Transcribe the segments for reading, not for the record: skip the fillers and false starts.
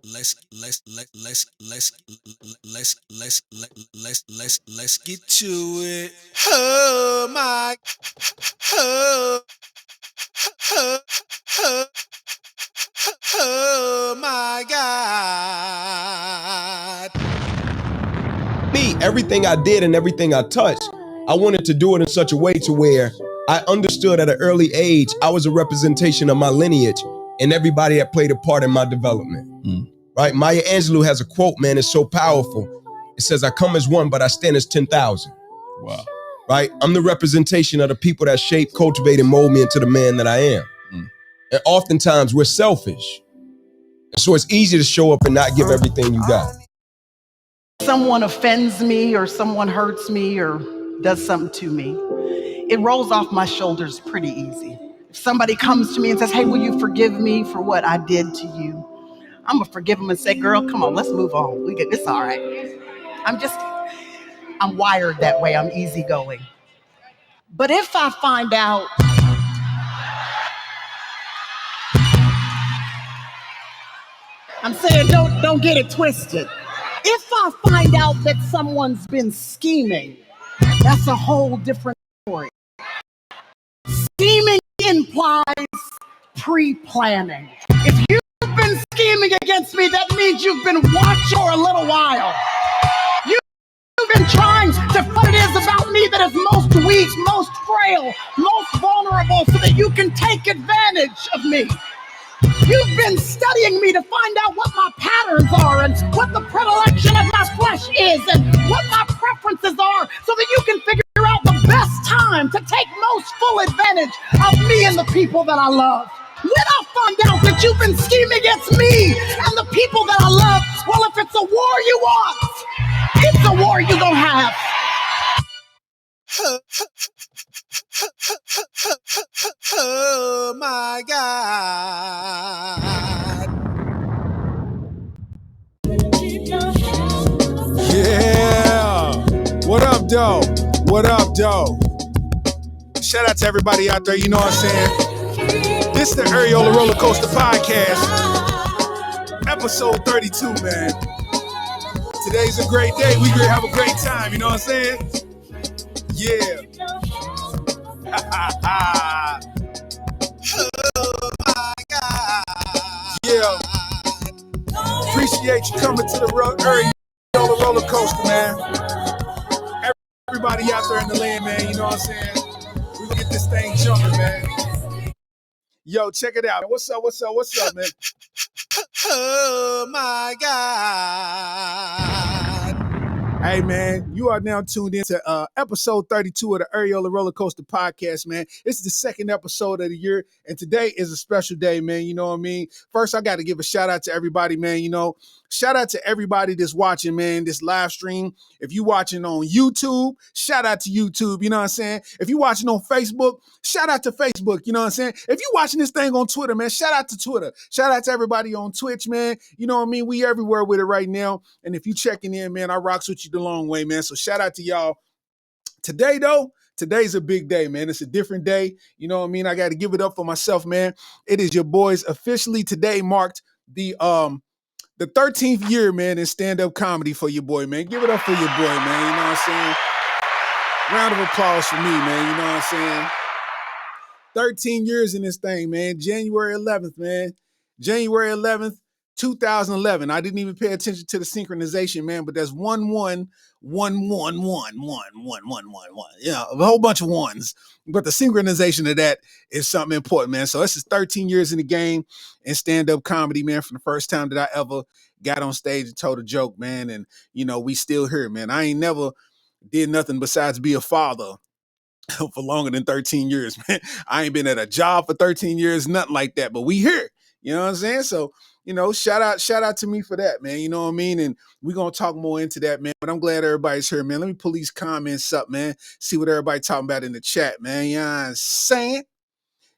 let's get to it. Oh my, oh, oh, oh, oh my God. Me, everything I did and everything I touched, I wanted to do it in such a way to where I understood at an early age I was a representation of my lineage and everybody that played a part in my development. Right? Maya Angelou has a quote, man, it's so powerful. It says, I come as one, but I stand as 10,000. Wow. Right? I'm the representation of the people that shape, cultivate, and mold me into the man that I am. And oftentimes we're selfish. So it's easy to show up and not give everything you got. Someone offends me or someone hurts me or does something to me, it rolls off my shoulders pretty easy. If somebody comes to me and says, hey, will you forgive me for what I did to you? I'm gonna forgive them and say, girl, come on, let's move on. It's all right. I'm wired that way. I'm easygoing. But if I find out, I'm saying don't get it twisted. If I find out that someone's been scheming, that's a whole different story. Scheming implies pre-planning. If you've been scheming against me, that means you've been watching for a little while. You've been trying to find what it is about me that is most weak, most frail, most vulnerable so that you can take advantage of me. You've been studying me to find out what my patterns are and what the predilection of my flesh is and what my preferences are so that you can figure out the best time to take most full advantage of me and the people that I love. When I find out that you've been scheming against me and the people that I love, well, if it's a war you want, it's a war you're gonna have. Oh my God. Yeah. What up, though? What up, though? Shout out to everybody out there, you know what I'm saying? This is the Areola Rollercoaster podcast, episode 32, man. Today's a great day. We gonna have a great time, you know what I'm saying? Yeah. Oh my God. Yeah. Appreciate you coming to the Areola Roller Coaster, man. Everybody out there in the land, man, you know what I'm saying? We gonna get this thing jumping, man. Yo, check it out. What's up, man? Oh my God. Hey, man, you are now tuned into episode 32 of the Areola Roller Coaster podcast, man. This is the second episode of the year, and today is a special day, man. You know what I mean? First, I got to give a shout out to everybody, man. You know, shout out to everybody that's watching, man, this live stream. If you watching on YouTube, shout out to YouTube, you know what I'm saying? If you watching on Facebook, shout out to Facebook, you know what I'm saying? If you watching this thing on Twitter, man, shout out to Twitter. Shout out to everybody on Twitch, man. You know what I mean? We everywhere with it right now. And if you checking in, man, I rocks with you the long way, man. So shout out to y'all. Today, though, today's a big day, man. It's a different day. You know what I mean? I got to give it up for myself, man. It is your boys officially today marked the 13th year, man, in stand-up comedy for your boy, man. Give it up for your boy, man. You know what I'm saying? Round of applause for me, man. You know what I'm saying? 13 years in this thing, man. January 11th, man. January 11th, 2011. I didn't even pay attention to the synchronization, man, but that's 1-1-1-1-1-1-1-1-1. Yeah, a whole bunch of ones. But the synchronization of that is something important, man. So this is 13 years in the game in stand-up comedy, man, from the first time that I ever got on stage and told a joke, man. And, you know, we still here, man. I ain't never did nothing besides be a father for longer than 13 years, man. I ain't been at a job for 13 years, nothing like that, but we here. You know what I'm saying? So, you know, shout out to me for that, man. You know what I mean? And we're going to talk more into that, man. But I'm glad everybody's here, man. Let me pull these comments up, man. See what everybody talking about in the chat, man. You know what I'm saying?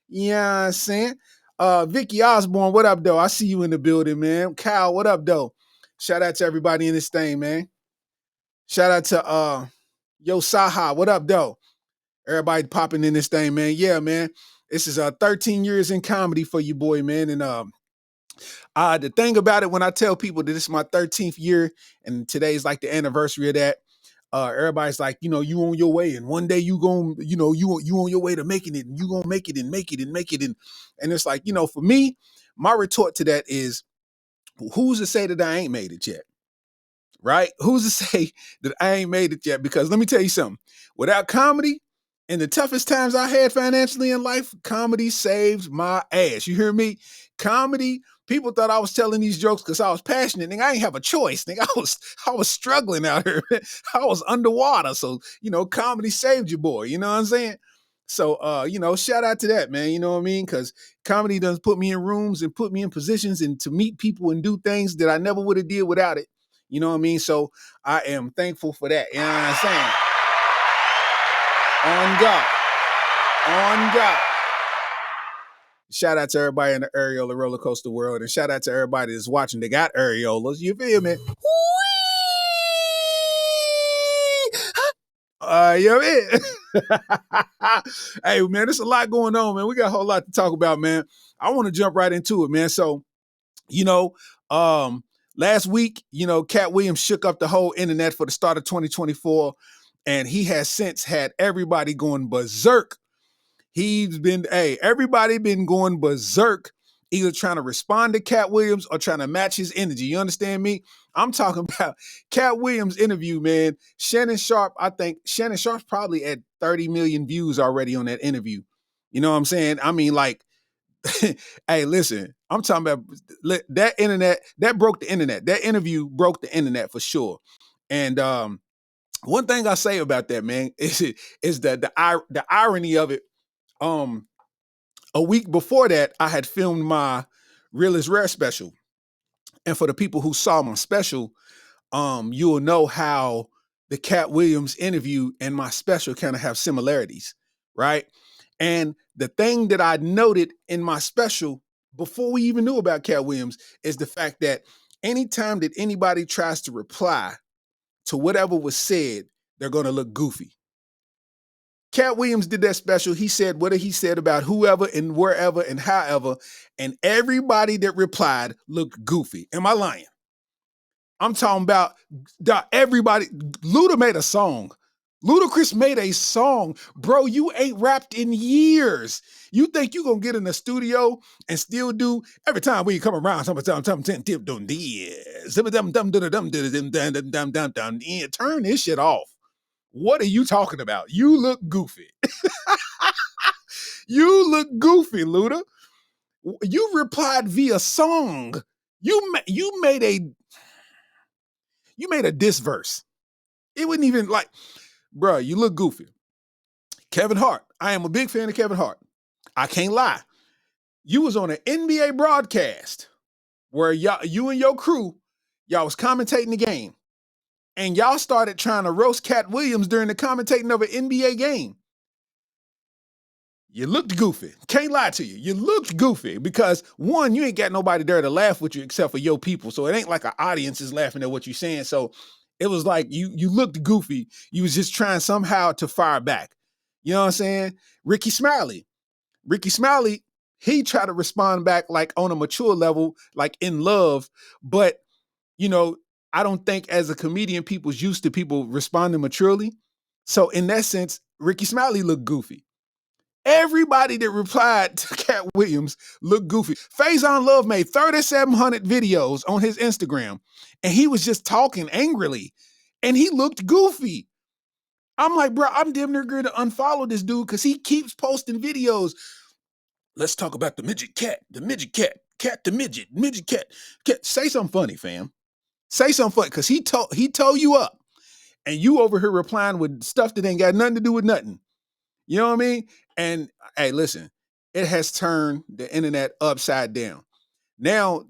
You know what I'm saying? Vicky Osborne, what up, though? I see you in the building, man. Kyle, what up, though? Shout out to everybody in this thing, man. Shout out to Yo Saha, what up, though? Everybody popping in this thing, man. Yeah, man. This is 13 years in comedy for you, boy, man. And The thing about it, when I tell people that this is my 13th year and today's like the anniversary of that, everybody's like, you on your way, and one day you gon' you on your way to making it, and you gonna make it and make it and make it, and it's like, for me, my retort to that is, who's to say that I ain't made it yet? Right? Who's to say that I ain't made it yet? Because let me tell you something. Without comedy, in the toughest times I had financially in life, comedy saved my ass. You hear me? Comedy. People thought I was telling these jokes because I was passionate. Nigga, I ain't have a choice. Nigga, I was struggling out here. I was underwater. So, comedy saved you, boy. You know what I'm saying? So, shout out to that, man. You know what I mean? Because comedy does put me in rooms and put me in positions and to meet people and do things that I never would have did without it. You know what I mean? So I am thankful for that. You know what I'm saying? On God. On God. Shout out to everybody in the Areola Rollercoaster world, and shout out to everybody that's watching. They got areolas. You feel me? You know what I mean? Hey, man, there's a lot going on, man. We got a whole lot to talk about, man. I want to jump right into it, man. So, last week, Cat Williams shook up the whole internet for the start of 2024, and he has since had everybody going berserk. Everybody been going berserk, either trying to respond to Cat Williams or trying to match his energy. You understand me? I'm talking about Cat Williams' interview, man. Shannon Sharp, I think Shannon Sharp's probably at 30 million views already on that interview. You know what I'm saying? I mean, like, hey, listen, I'm talking about that internet, that broke the internet. That interview broke the internet for sure. And one thing I say about that, man, is that the irony of it. A week before that, I had filmed my Real is Rare special. And for the people who saw my special, you will know how the Cat Williams interview and my special kind of have similarities, right? And the thing that I noted in my special before we even knew about Cat Williams is the fact that anytime that anybody tries to reply to whatever was said, they're going to look goofy. Cat Williams did that special. He said what he said about whoever and wherever and however, and everybody that replied looked goofy. Am I lying? I'm talking about everybody. Luda made a song. Ludacris made a song. Bro, you ain't rapped in years. You think you gonna get in the studio and still do every time we come around, turn this shit off. What are you talking about? You look goofy. You look goofy, Luda. You replied via song. You made a diss verse. It wasn't even like, bro, you look goofy. Kevin Hart. I am a big fan of Kevin Hart. I can't lie. You was on an NBA broadcast where you and your crew, y'all was commentating the game. And y'all started trying to roast Cat Williams during the commentating of an NBA game. You looked goofy. Can't lie to you. You looked goofy because, one, you ain't got nobody there to laugh with you except for your people. So it ain't like an audience is laughing at what you're saying. So it was like you looked goofy. You was just trying somehow to fire back. You know what I'm saying? Ricky Smiley, he tried to respond back like on a mature level, like in love. But, I don't think as a comedian, people's used to people responding maturely. So in that sense, Ricky Smiley looked goofy. Everybody that replied to Cat Williams looked goofy. Faison Love made 3,700 videos on his Instagram, and he was just talking angrily, and he looked goofy. I'm like, bro, I'm damn near going to unfollow this dude because he keeps posting videos. Let's talk about the midget cat, the midget cat. Say something funny, fam. Say something funny, because he told you up, and you over here replying with stuff that ain't got nothing to do with nothing. You know what I mean? And hey, listen, it has turned the internet upside down. Now,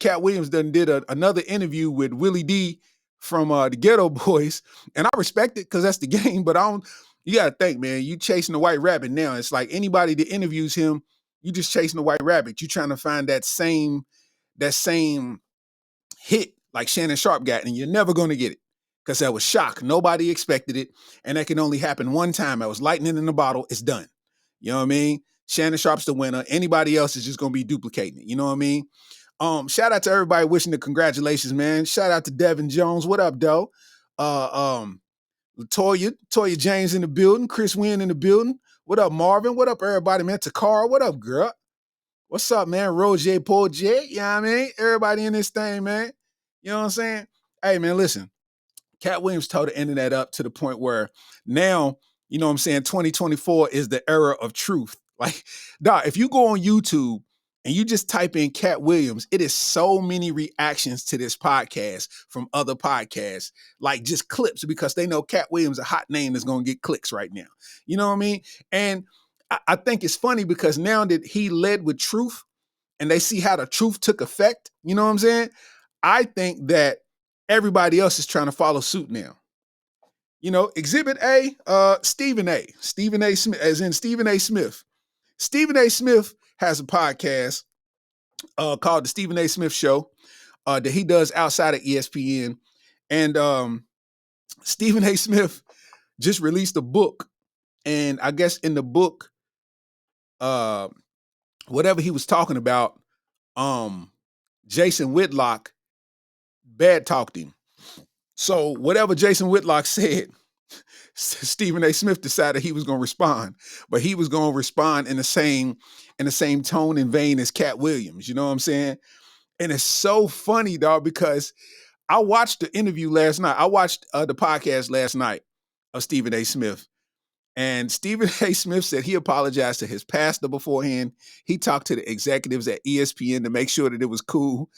Cat Williams did another interview with Willie D from the Ghetto Boys, and I respect it because that's the game. But you got to think, man, you chasing the white rabbit now. It's like anybody that interviews him, you just chasing the white rabbit. You trying to find that same hit like Shannon Sharp got, and you're never going to get it. Because that was shock. Nobody expected it. And that can only happen one time. That was lightning in the bottle. It's done. You know what I mean? Shannon Sharp's the winner. Anybody else is just going to be duplicating it. You know what I mean? Shout out to everybody wishing the congratulations, man. Shout out to Devin Jones. What up, Doe? Toya James in the building. Chris Wynn in the building. What up, Marvin? What up, everybody, man? Takara, what up, girl? What's up, man? Roger Paul J. You know what I mean? Everybody in this thing, man. You know what I'm saying? Hey, man, listen. Cat Williams tore the internet up to the point where now, you know what I'm saying, 2024 is the era of truth. Like, dog, if you go on YouTube and you just type in Cat Williams, it is so many reactions to this podcast from other podcasts, like just clips, because they know Cat Williams is a hot name that's going to get clicks right now. You know what I mean? And I think it's funny because now that he led with truth and they see how the truth took effect, you know what I'm saying? I think that everybody else is trying to follow suit now. You know, Exhibit A, Stephen A. Stephen A. Smith, as in Stephen A. Smith. Stephen A. Smith has a podcast called The Stephen A. Smith Show that he does outside of ESPN. And Stephen A. Smith just released a book. And I guess in the book, whatever he was talking about, Jason Whitlock bad talked him. So whatever Jason Whitlock said, Stephen A. Smith decided he was going to respond, but he was going to respond in the same tone and vein as Cat Williams. You know what I'm saying? And it's so funny, dog, because I watched the interview last night. I watched the podcast last night of Stephen A. Smith. And Stephen A. Smith said he apologized to his pastor beforehand. He talked to the executives at ESPN to make sure that it was cool.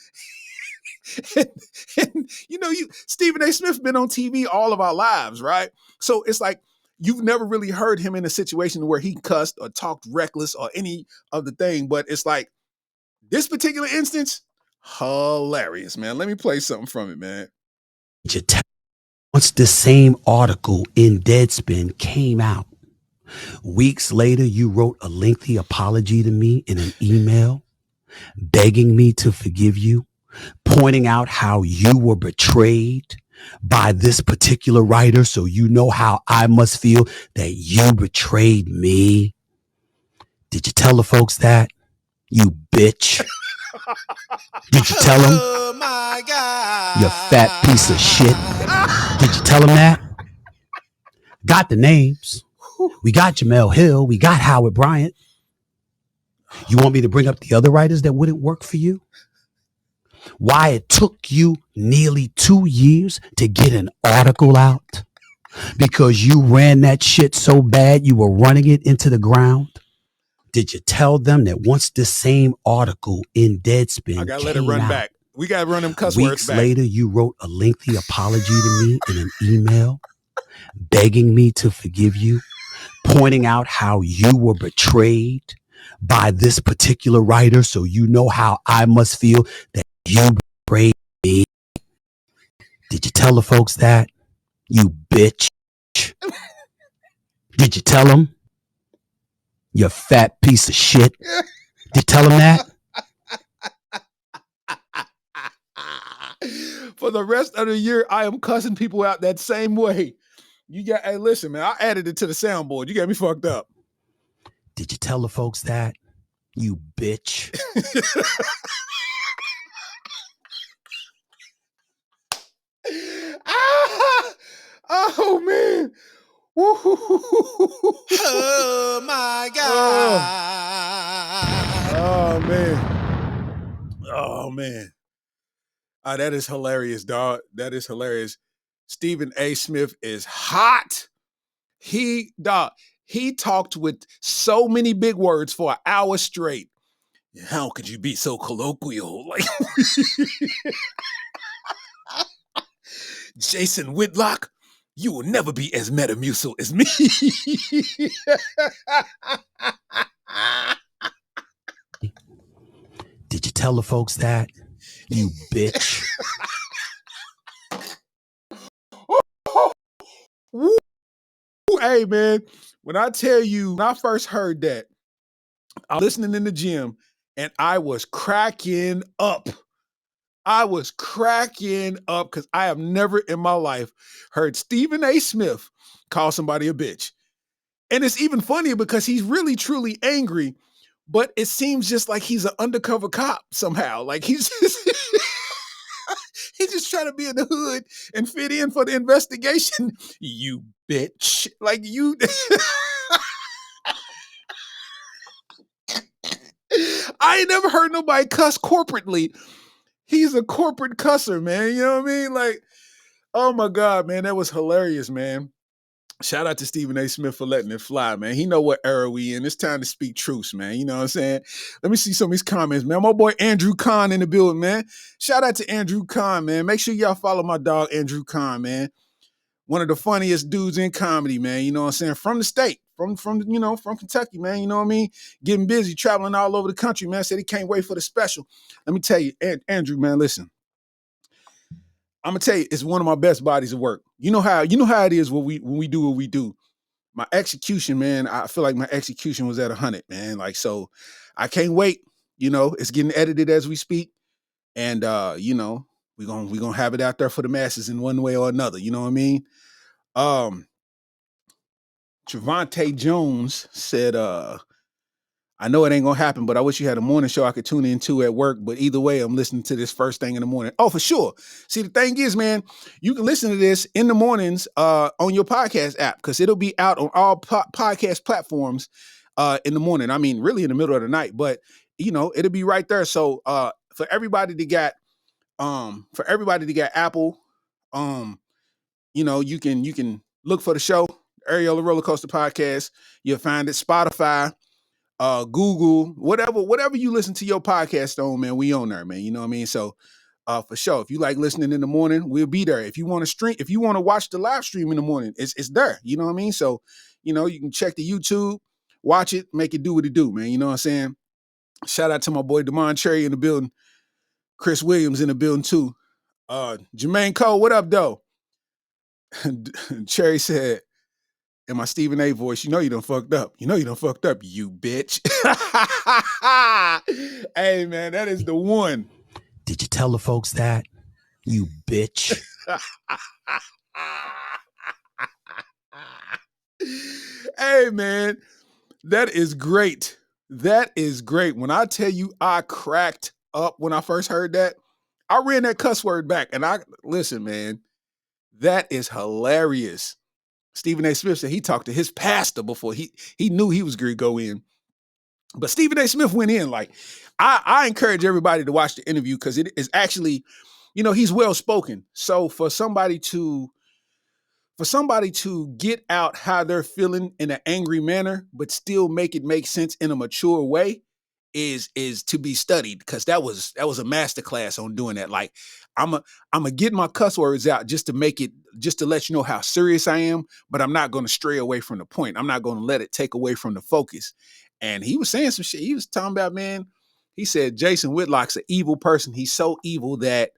and you know, Stephen A. Smith been on TV all of our lives, right? So it's like you've never really heard him in a situation where he cussed or talked reckless or any of the thing. But it's like this particular instance, hilarious, man. Let me play something from it, man. Once the same article in Deadspin came out, weeks later, you wrote a lengthy apology to me in an email, begging me to forgive you, pointing out how you were betrayed by this particular writer, so you know how I must feel that you betrayed me. Did you tell the folks that, you bitch? Did you tell them? Oh my God. You fat piece of shit. Did you tell them that? Got the names. We got Jamel Hill. We got Howard Bryant. You want me to bring up the other writers that wouldn't work for you? Why it took you nearly 2 years to get an article out? Because you ran that shit so bad you were running it into the ground? Did you tell them that once this same article in Deadspin I gotta let it run out, back. We gotta run them cuss words weeks back. later, you wrote a lengthy apology to me in an email, begging me to forgive you, pointing out how you were betrayed by this particular writer, so you know how I must feel that you betrayed me. Did you tell the folks that, you bitch? Did you tell them? You fat piece of shit. Did you tell them that? For the rest of the year, I am cussing people out that same way. Hey, listen, man, I added it to the soundboard. You got me fucked up. Did you tell the folks that, you bitch? Oh, man. Oh my God. Oh, man. Oh, man. That is hilarious, dog. That is hilarious. Stephen A. Smith is hot. He talked with so many big words for an hour straight. How could you be so colloquial? Like Jason Whitlock, you will never be as Metamucil as me. Did you tell the folks that, you bitch? Hey, man, when I tell you, when I first heard that, I was listening in the gym and I was cracking up. I was cracking up because I have never in my life heard Stephen A. Smith call somebody a bitch. And it's even funnier because he's really, truly angry, but it seems just like he's an undercover cop somehow. Like he's just, he's just trying to be in the hood and fit in for the investigation. You bitch. Like you I ain't never heard nobody cuss corporately. He's a corporate cusser, man. You know what I mean? Like, oh my God, man, that was hilarious, man. Shout out to Stephen A. Smith for letting it fly, man. He know what era we in. It's time to speak truths, man. You know what I'm saying? Let me see some of these comments, man. My boy Andrew Kahn in the building, man. Shout out to Andrew Kahn, man. Make sure y'all follow my dog Andrew Kahn, man. One of the funniest dudes in comedy, man. You know what I'm saying? From the state, from Kentucky, man. You know what I mean? Getting busy, traveling all over the country, man. Said he can't wait for the special. Let me tell you, Andrew, man, listen. I'm gonna tell you, it's one of my best bodies of work. You know how it is when we do what we do. My execution, man, I feel like my execution was at 100, man. Like, so I can't wait. You know, it's getting edited as we speak. And you know, we're gonna have it out there for the masses in one way or another. You know what I mean? Trevante Jones said, I know it ain't gonna happen, but I wish you had a morning show I could tune into at work. But either way, I'm listening to this first thing in the morning. Oh, for sure. See, the thing is, man, you can listen to this in the mornings on your podcast app because it'll be out on all podcast platforms in the morning. I mean, really in the middle of the night, but you know, it'll be right there. So for everybody that got Apple, you know, you can look for the show, Areola Rollercoaster Podcast. You'll find it Spotify, Google, whatever you listen to your podcast on, man, we on there, man. You know what I mean? So for sure, if you like listening in the morning, we'll be there. If you want to stream, if you want to watch the live stream in the morning, it's there. You know what I mean? So, you know, you can check the YouTube, watch it, make it do what it do, man. You know what I'm saying? Shout out to my boy Damon Cherry in the building, Chris Williams in the building too. Jermaine Cole, what up, though? Cherry said, in my Stephen A voice, you know you done fucked up. You know you done fucked up, you bitch. Hey, man, that is the one. Did you tell the folks that? You bitch. Hey, man, that is great. That is great. When I tell you I cracked up when I first heard that, I ran that cuss word back. And listen, man, that is hilarious. Stephen A. Smith said he talked to his pastor before he knew he was going to go in. But Stephen A. Smith went in. Like, I encourage everybody to watch the interview because it is actually, you know, he's well spoken. So for somebody to get out how they're feeling in an angry manner, but still make it make sense in a mature way is to be studied, because that was a masterclass on doing that. Like, I'm a get my cuss words out just to let you know how serious I am, but I'm not going to stray away from the point. I'm not going to let it take away from the focus. And he was saying some shit. He was talking about, man, he said Jason Whitlock's an evil person. He's so evil that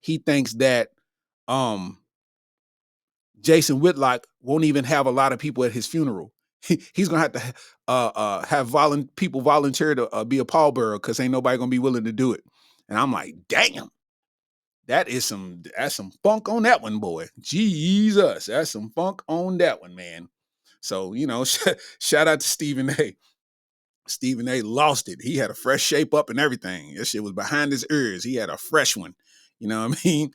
he thinks that Jason Whitlock won't even have a lot of people at his funeral. He's gonna have to have people volunteer to be a pallbearer because ain't nobody gonna be willing to do it. And I'm like, damn, that's some funk on that one, boy. Jesus, that's some funk on that one, man. So, you know, shout out to Stephen A. Stephen A. lost it. He had a fresh shape up and everything. That shit was behind his ears. He had a fresh one. You know what I mean?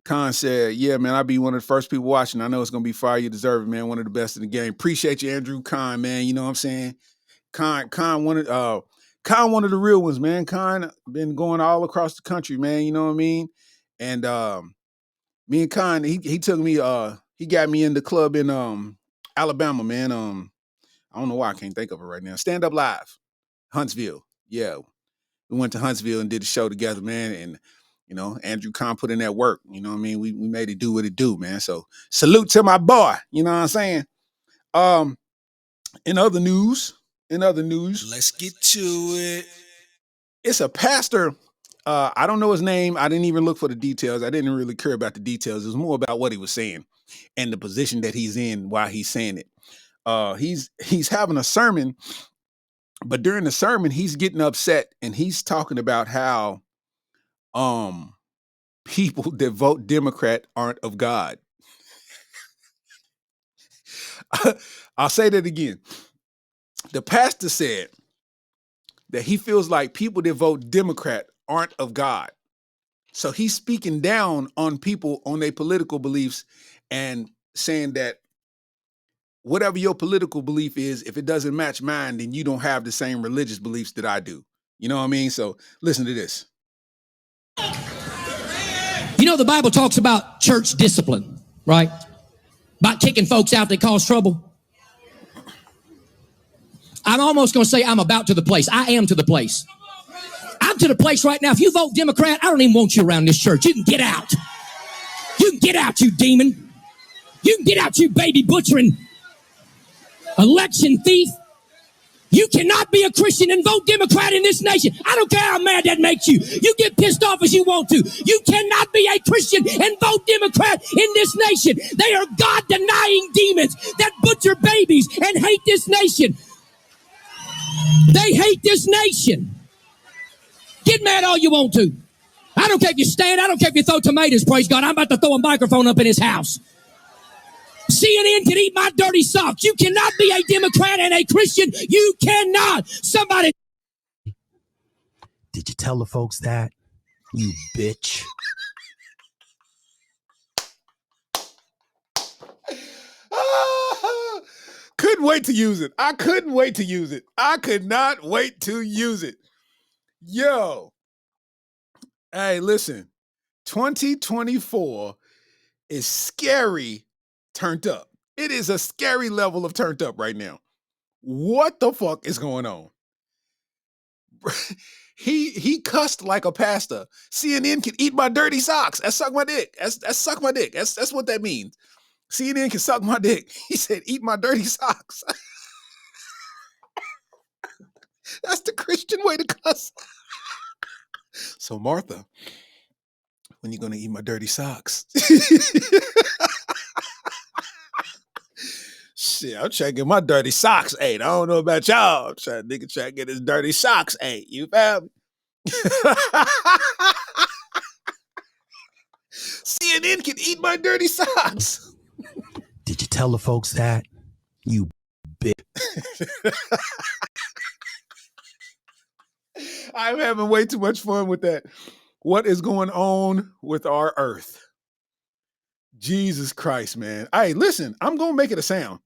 Khan said, yeah, man, I'll be one of the first people watching. I know it's going to be fire. You deserve it, man. One of the best in the game. Appreciate you, Andrew Khan, man. You know what I'm saying? Khan one of the real ones, man. Khan been going all across the country, man. You know what I mean? And me and Khan, he took me, he got me in the club in Alabama, man. I don't know why I can't think of it right now. Stand Up Live, Huntsville. Yeah. We went to Huntsville and did the show together, man. And you know, Andrew Khan put in that work. You know what I mean? We made it do what it do, man. So salute to my boy. You know what I'm saying? In other news, Let's get to it. it's a pastor. I don't know his name. I didn't even look for the details. I didn't really care about the details. It was more about what he was saying and the position that he's in while he's saying it. He's having a sermon, but during the sermon, he's getting upset and he's talking about how people that vote Democrat aren't of God. I'll say that again. The pastor said that he feels like people that vote Democrat aren't of God. So he's speaking down on people on their political beliefs and saying that whatever your political belief is, if it doesn't match mine, then you don't have the same religious beliefs that I do. You know what I mean? So listen to this. You know, the Bible talks about church discipline, right? About kicking folks out that cause trouble. I'm almost going to say I'm about to the place. I am to the place. I'm to the place right now. If you vote Democrat, I don't even want you around this church. You can get out. You can get out, you demon. You can get out, you baby butchering election thief. You cannot be a Christian and vote Democrat in this nation. I don't care how mad that makes you. You get pissed off as you want to. You cannot be a Christian and vote Democrat in this nation. They are God-denying demons that butcher babies and hate this nation. They hate this nation. Get mad all you want to. I don't care if you stand. I don't care if you throw tomatoes, praise God. I'm about to throw a microphone up in his house. CNN can eat my dirty socks. You cannot be a Democrat and a Christian. You cannot. Somebody. Did you tell the folks that? You bitch. Couldn't wait to use it. I couldn't wait to use it. I could not wait to use it. Yo. Hey, listen. 2024 is scary turned up. It is a scary level of turned up right now. What the fuck is going on? He cussed like a pastor. CNN can eat my dirty socks. That's suck my dick. That's suck my dick. That's what that means. CNN can suck my dick. He said, eat my dirty socks. That's the Christian way to cuss. So Martha, when you gonna eat my dirty socks? Shit, I'm trying to get my dirty socks ate. I don't know about y'all. I'm trying to get his dirty socks ate. You feel me? CNN can eat my dirty socks. Did you tell the folks that? You bitch. I'm having way too much fun with that. What is going on with our earth? Jesus Christ, man. Hey, listen, I'm going to make it a sound.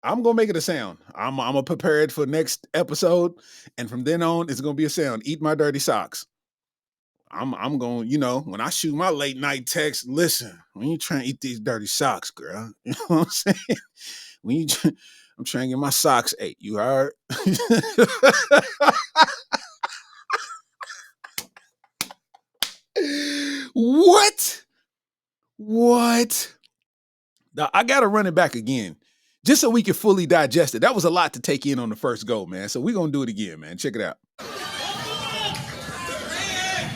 I'm going to prepare it for next episode. And from then on, it's going to be a sound. Eat my dirty socks. I'm going, when I shoot my late night text, listen, when you trying to eat these dirty socks, girl, you know what I'm saying? I'm trying to get my socks ate. You heard? What? Now, I got to run it back again just so we can fully digest it. That was a lot to take in on the first go, man. So we're going to do it again, man. Check it out.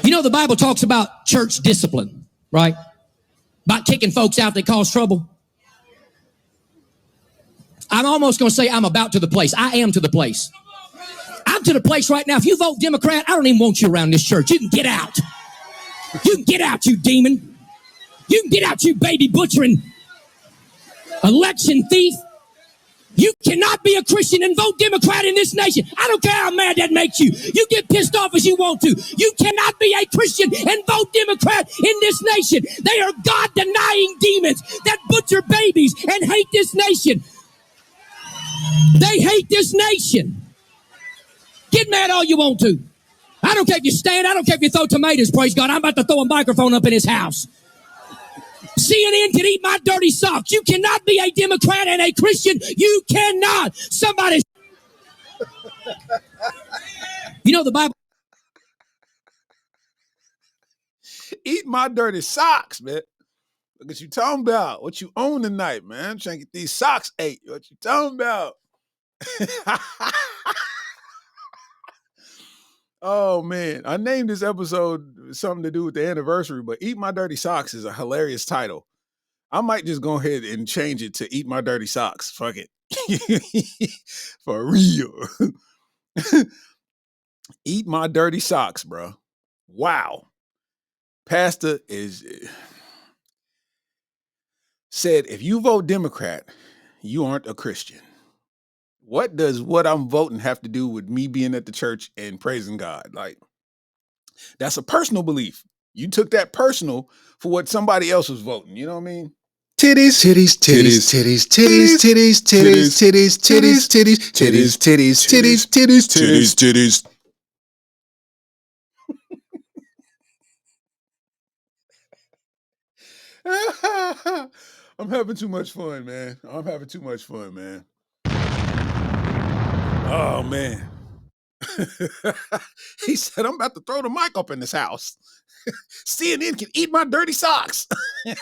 You know, the Bible talks about church discipline, right? About kicking folks out that cause trouble. I'm almost going to say I'm about to the place. I am to the place. I'm to the place right now. If you vote Democrat, I don't even want you around this church. You can get out. You can get out, you demon. You can get out, you baby butchering election thief. You cannot be a Christian and vote Democrat in this nation. I don't care how mad that makes you. You get pissed off as you want to. You cannot be a Christian and vote Democrat in this nation. They are God-denying demons that butcher babies and hate this nation. They hate this nation. Get mad all you want to. I don't care if you stand. I don't care if you throw tomatoes, praise God. I'm about to throw a microphone up in his house. CNN can eat my dirty socks. You cannot be a Democrat and a Christian. You cannot. Somebody. You know the Bible. Eat my dirty socks, man. Look what you talking about. What you own tonight, man. I'm trying to get these socks ate. What you talking about? Oh, man. I named this episode something to do with the anniversary, but Eat My Dirty Socks is a hilarious title. I might just go ahead and change it to Eat My Dirty Socks. Fuck it. For real. Eat my dirty socks, bro. Wow. Pastor said, if you vote Democrat, you aren't a Christian. What does what I'm voting have to do with me being at the church and praising God? Like, that's a personal belief. You took that personal for what somebody else was voting. You know what I mean? Titties, titties, titties, titties, titties, titties, titties, titties, titties, titties, titties, titties, titties, titties, titties, Titties. I'm having too much fun, man. I'm having too much fun, man. Oh, man. He said, I'm about to throw the mic up in this house. CNN can eat my dirty socks. He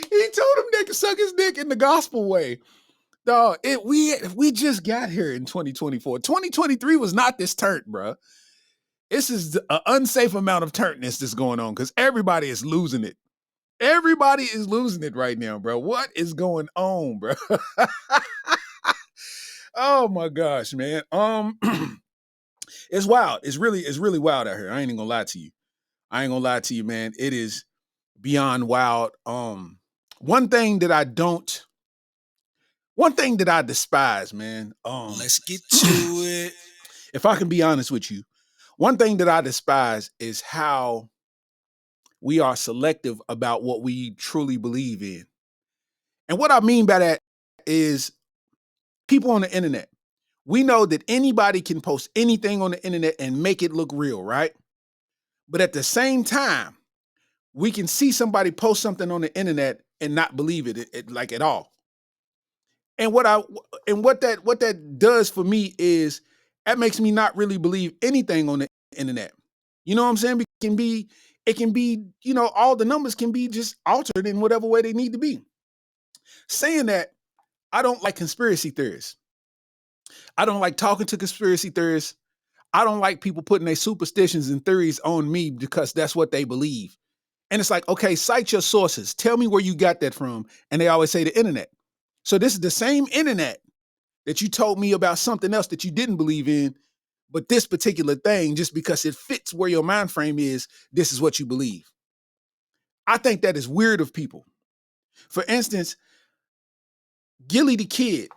told him they could suck his dick in the gospel way. Dog, we just got here in 2024. 2023 was not this turnt, bro. This is an unsafe amount of turntness that's going on because everybody is losing it. Everybody is losing it right now, bro. What is going on, bro? Oh my gosh, man. It's wild. It's really wild out here. I ain't even gonna lie to you. I ain't gonna lie to you, man. It is beyond wild. One thing that I despise, man. Let's get to it. If I can be honest with you, one thing that I despise is how we are selective about what we truly believe in. And what I mean by that is people on the internet. We know that anybody can post anything on the internet and make it look real, right? But at the same time, we can see somebody post something on the internet and not believe it like at all. And what that does for me is that makes me not really believe anything on the internet. You know what I'm saying? It can be, all the numbers can be just altered in whatever way they need to be. Saying that, I don't like conspiracy theorists. I don't like talking to conspiracy theorists. I don't like people putting their superstitions and theories on me because that's what they believe. And it's like, okay, cite your sources. Tell me where you got that from. And they always say the internet. So this is the same internet that you told me about something else that you didn't believe in, but this particular thing, just because it fits where your mind frame is, this is what you believe. I think that is weird of people. For instance, Gilly the Kid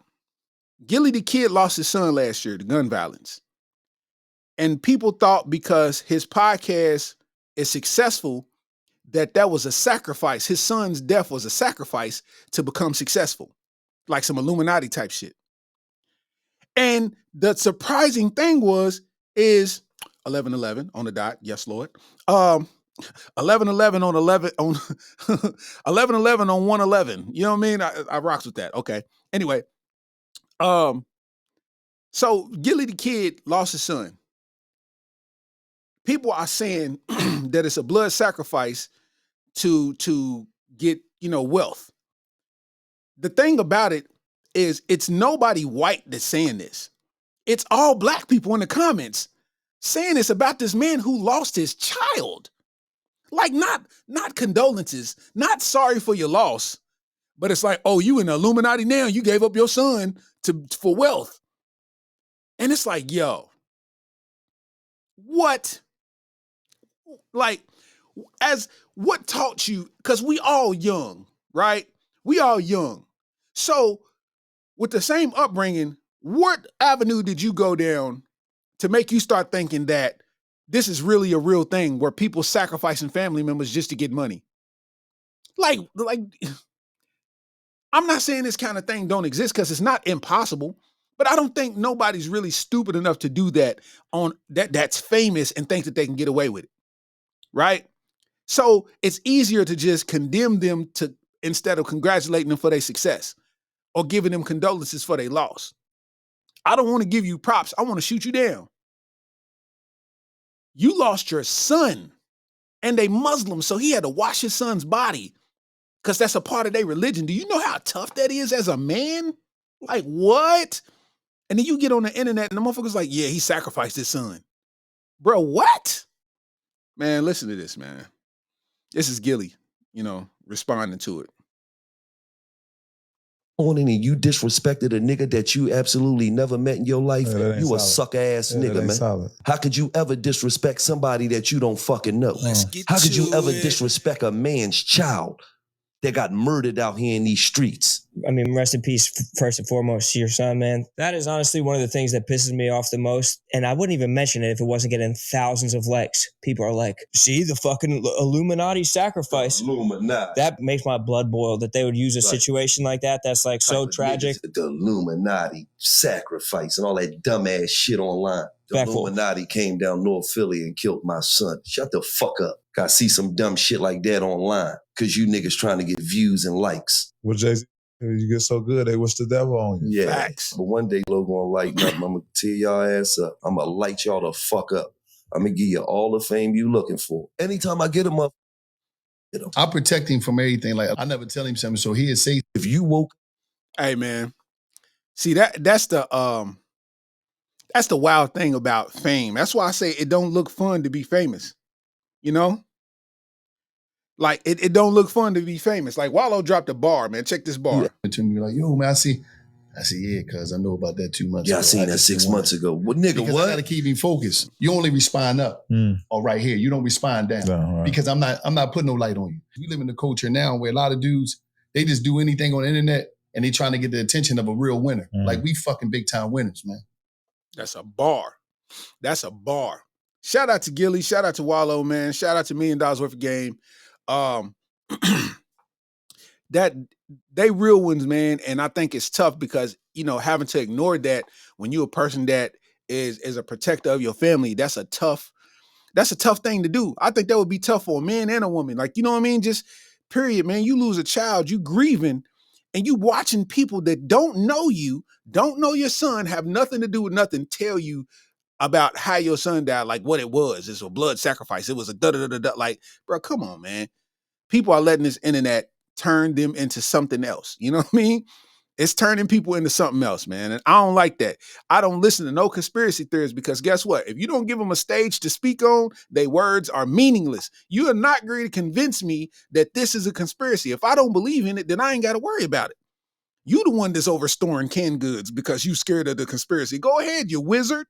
lost his son last year to gun violence. And people thought because his podcast is successful, that was a sacrifice. His son's death was a sacrifice to become successful, like some Illuminati type shit. And the surprising thing is 11:11 on the dot. Yes, Lord. 11:11 on 11 on 11:11 on 1:11. You know what I mean? I rocks with that. Okay. Anyway, so Gilly the Kid lost his son. People are saying that it's a blood sacrifice to get, wealth. The thing about it is it's nobody white that's saying this. It's all black people in the comments saying this about this man who lost his child. Like not condolences, not sorry for your loss, but it's like, oh, you in the Illuminati now, you gave up your son for wealth. And it's like, yo, what? Like, what taught you? Because we all young, right? We all young. So with the same upbringing, what avenue did you go down to make you start thinking that this is really a real thing where people sacrificing family members just to get money? Like, I'm not saying this kind of thing don't exist because it's not impossible, but I don't think nobody's really stupid enough to do that on that's famous and think that they can get away with it. Right? So it's easier to just condemn them instead of congratulating them for their success or giving them condolences for their loss. I don't want to give you props. I want to shoot you down. You lost your son and they Muslim, so he had to wash his son's body because that's a part of their religion. Do you know how tough that is as a man? Like, what? And then you get on the internet and the motherfucker's like, yeah, he sacrificed his son. Bro, what? Man, listen to this, man. This is Gilly, responding to it. on it and you disrespected a nigga that you absolutely never met in your life, you a sucker ass nigga, man. Solid. How could you ever disrespect somebody that you don't fucking know? How could you ever disrespect a man's child that got murdered out here in these streets? I mean, rest in peace, first and foremost, to your son, man. That is honestly one of the things that pisses me off the most. And I wouldn't even mention it if it wasn't getting thousands of likes. People are like, see, the fucking Illuminati sacrifice. Illuminati. That makes my blood boil that they would use a situation like that. That's like so tragic. The Illuminati sacrifice and all that dumbass shit online. The Illuminati came down North Philly and killed my son. Shut the fuck up. I see some dumb shit like that online because you niggas trying to get views and likes. Well, Jay-Z, you get so good, they wish the devil on you. Yeah. Facts. But one day, Logan gonna lighten up. I'm gonna tear y'all ass up. I'm gonna light y'all the fuck up. I'm gonna give you all the fame you looking for. Anytime I get him up, I protect him from everything. Like, I never tell him something, so he is safe. If you woke, hey man, see that's the wild thing about fame. That's why I say it don't look fun to be famous. You know, like it don't look fun to be famous. Like Wallow dropped a bar, man. Check this bar. Yeah. To me, like, yo, man, I see, yeah, cuz I know about that 2 months ago. Yeah, I seen that 6 months ago. Well, nigga, because what? I gotta keep him focused. You only respond up or right here. You don't respond down. Right. Because I'm not putting no light on you. We live in a culture now where a lot of dudes, they just do anything on the internet and they trying to get the attention of a real winner. Like, we fucking big time winners, man. That's a bar. That's a bar. Shout out to Gilly. Shout out to Wallow, man. Shout out to $1 Million Worth of Game. That they real ones, man. And I think it's tough because, you know, having to ignore that when you're a person that is a protector of your family, that's a tough thing to do. I think that would be tough for a man and a woman. Like, you know what I mean? Just period, man. You lose a child, you grieving, and you watching people that don't know you, don't know your son, have nothing to do with nothing, tell you about how your son died, like what it was. It's a blood sacrifice. It was a da-da-da-da-da. Like, bro, come on, man. People are letting this internet turn them into something else. You know what I mean? It's turning people into something else, man. And I don't like that. I don't listen to no conspiracy theories because guess what? If you don't give them a stage to speak on, their words are meaningless. You are not going to convince me that this is a conspiracy. If I don't believe in it, then I ain't got to worry about it. You the one that's over storing canned goods because you scared of the conspiracy. Go ahead, you wizard.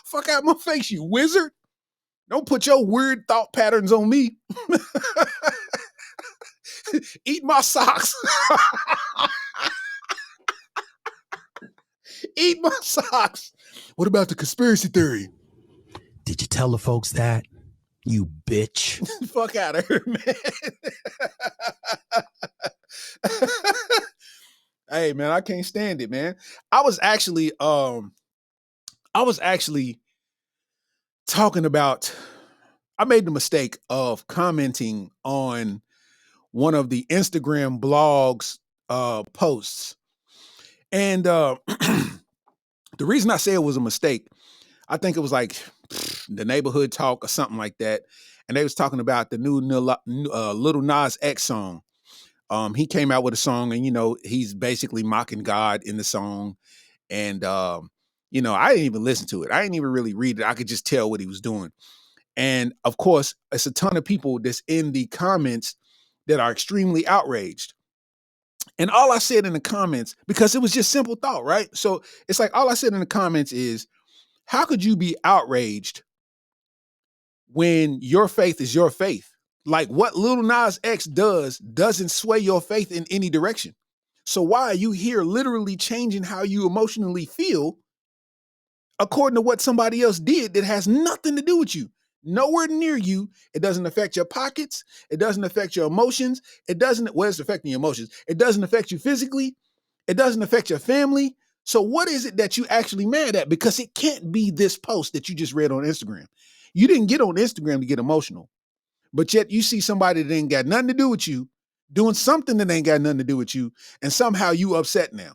Fuck out my face, you wizard. Don't put your weird thought patterns on me. Eat my socks. Eat my socks. What about the conspiracy theory? Did you tell the folks that? You bitch. Fuck out of here, man. Hey, man, I can't stand it, man. I was actually talking about, I made the mistake of commenting on one of the Instagram blogs posts. And the reason I say it was a mistake, I think it was like the Neighborhood Talk or something like that. And they was talking about the new Lil Nas X song. He came out with a song and, you know, he's basically mocking God in the song. And, you know, I didn't even listen to it. I didn't even really read it. I could just tell what he was doing. And of course, it's a ton of people that's in the comments that are extremely outraged. And all I said in the comments, because it was just simple thought, right? So it's like, all I said in the comments is, how could you be outraged when your faith is your faith? Like what Lil Nas X does doesn't sway your faith in any direction. So why are you here literally changing how you emotionally feel according to what somebody else did that has nothing to do with you? Nowhere near you. It doesn't affect your pockets. It doesn't affect your emotions. Well, it's affecting your emotions. It doesn't affect you physically. It doesn't affect your family. So what is it that you actually mad at? Because it can't be this post that you just read on Instagram. You didn't get on Instagram to get emotional, but yet you see somebody that ain't got nothing to do with you doing something that ain't got nothing to do with you, and somehow you upset now.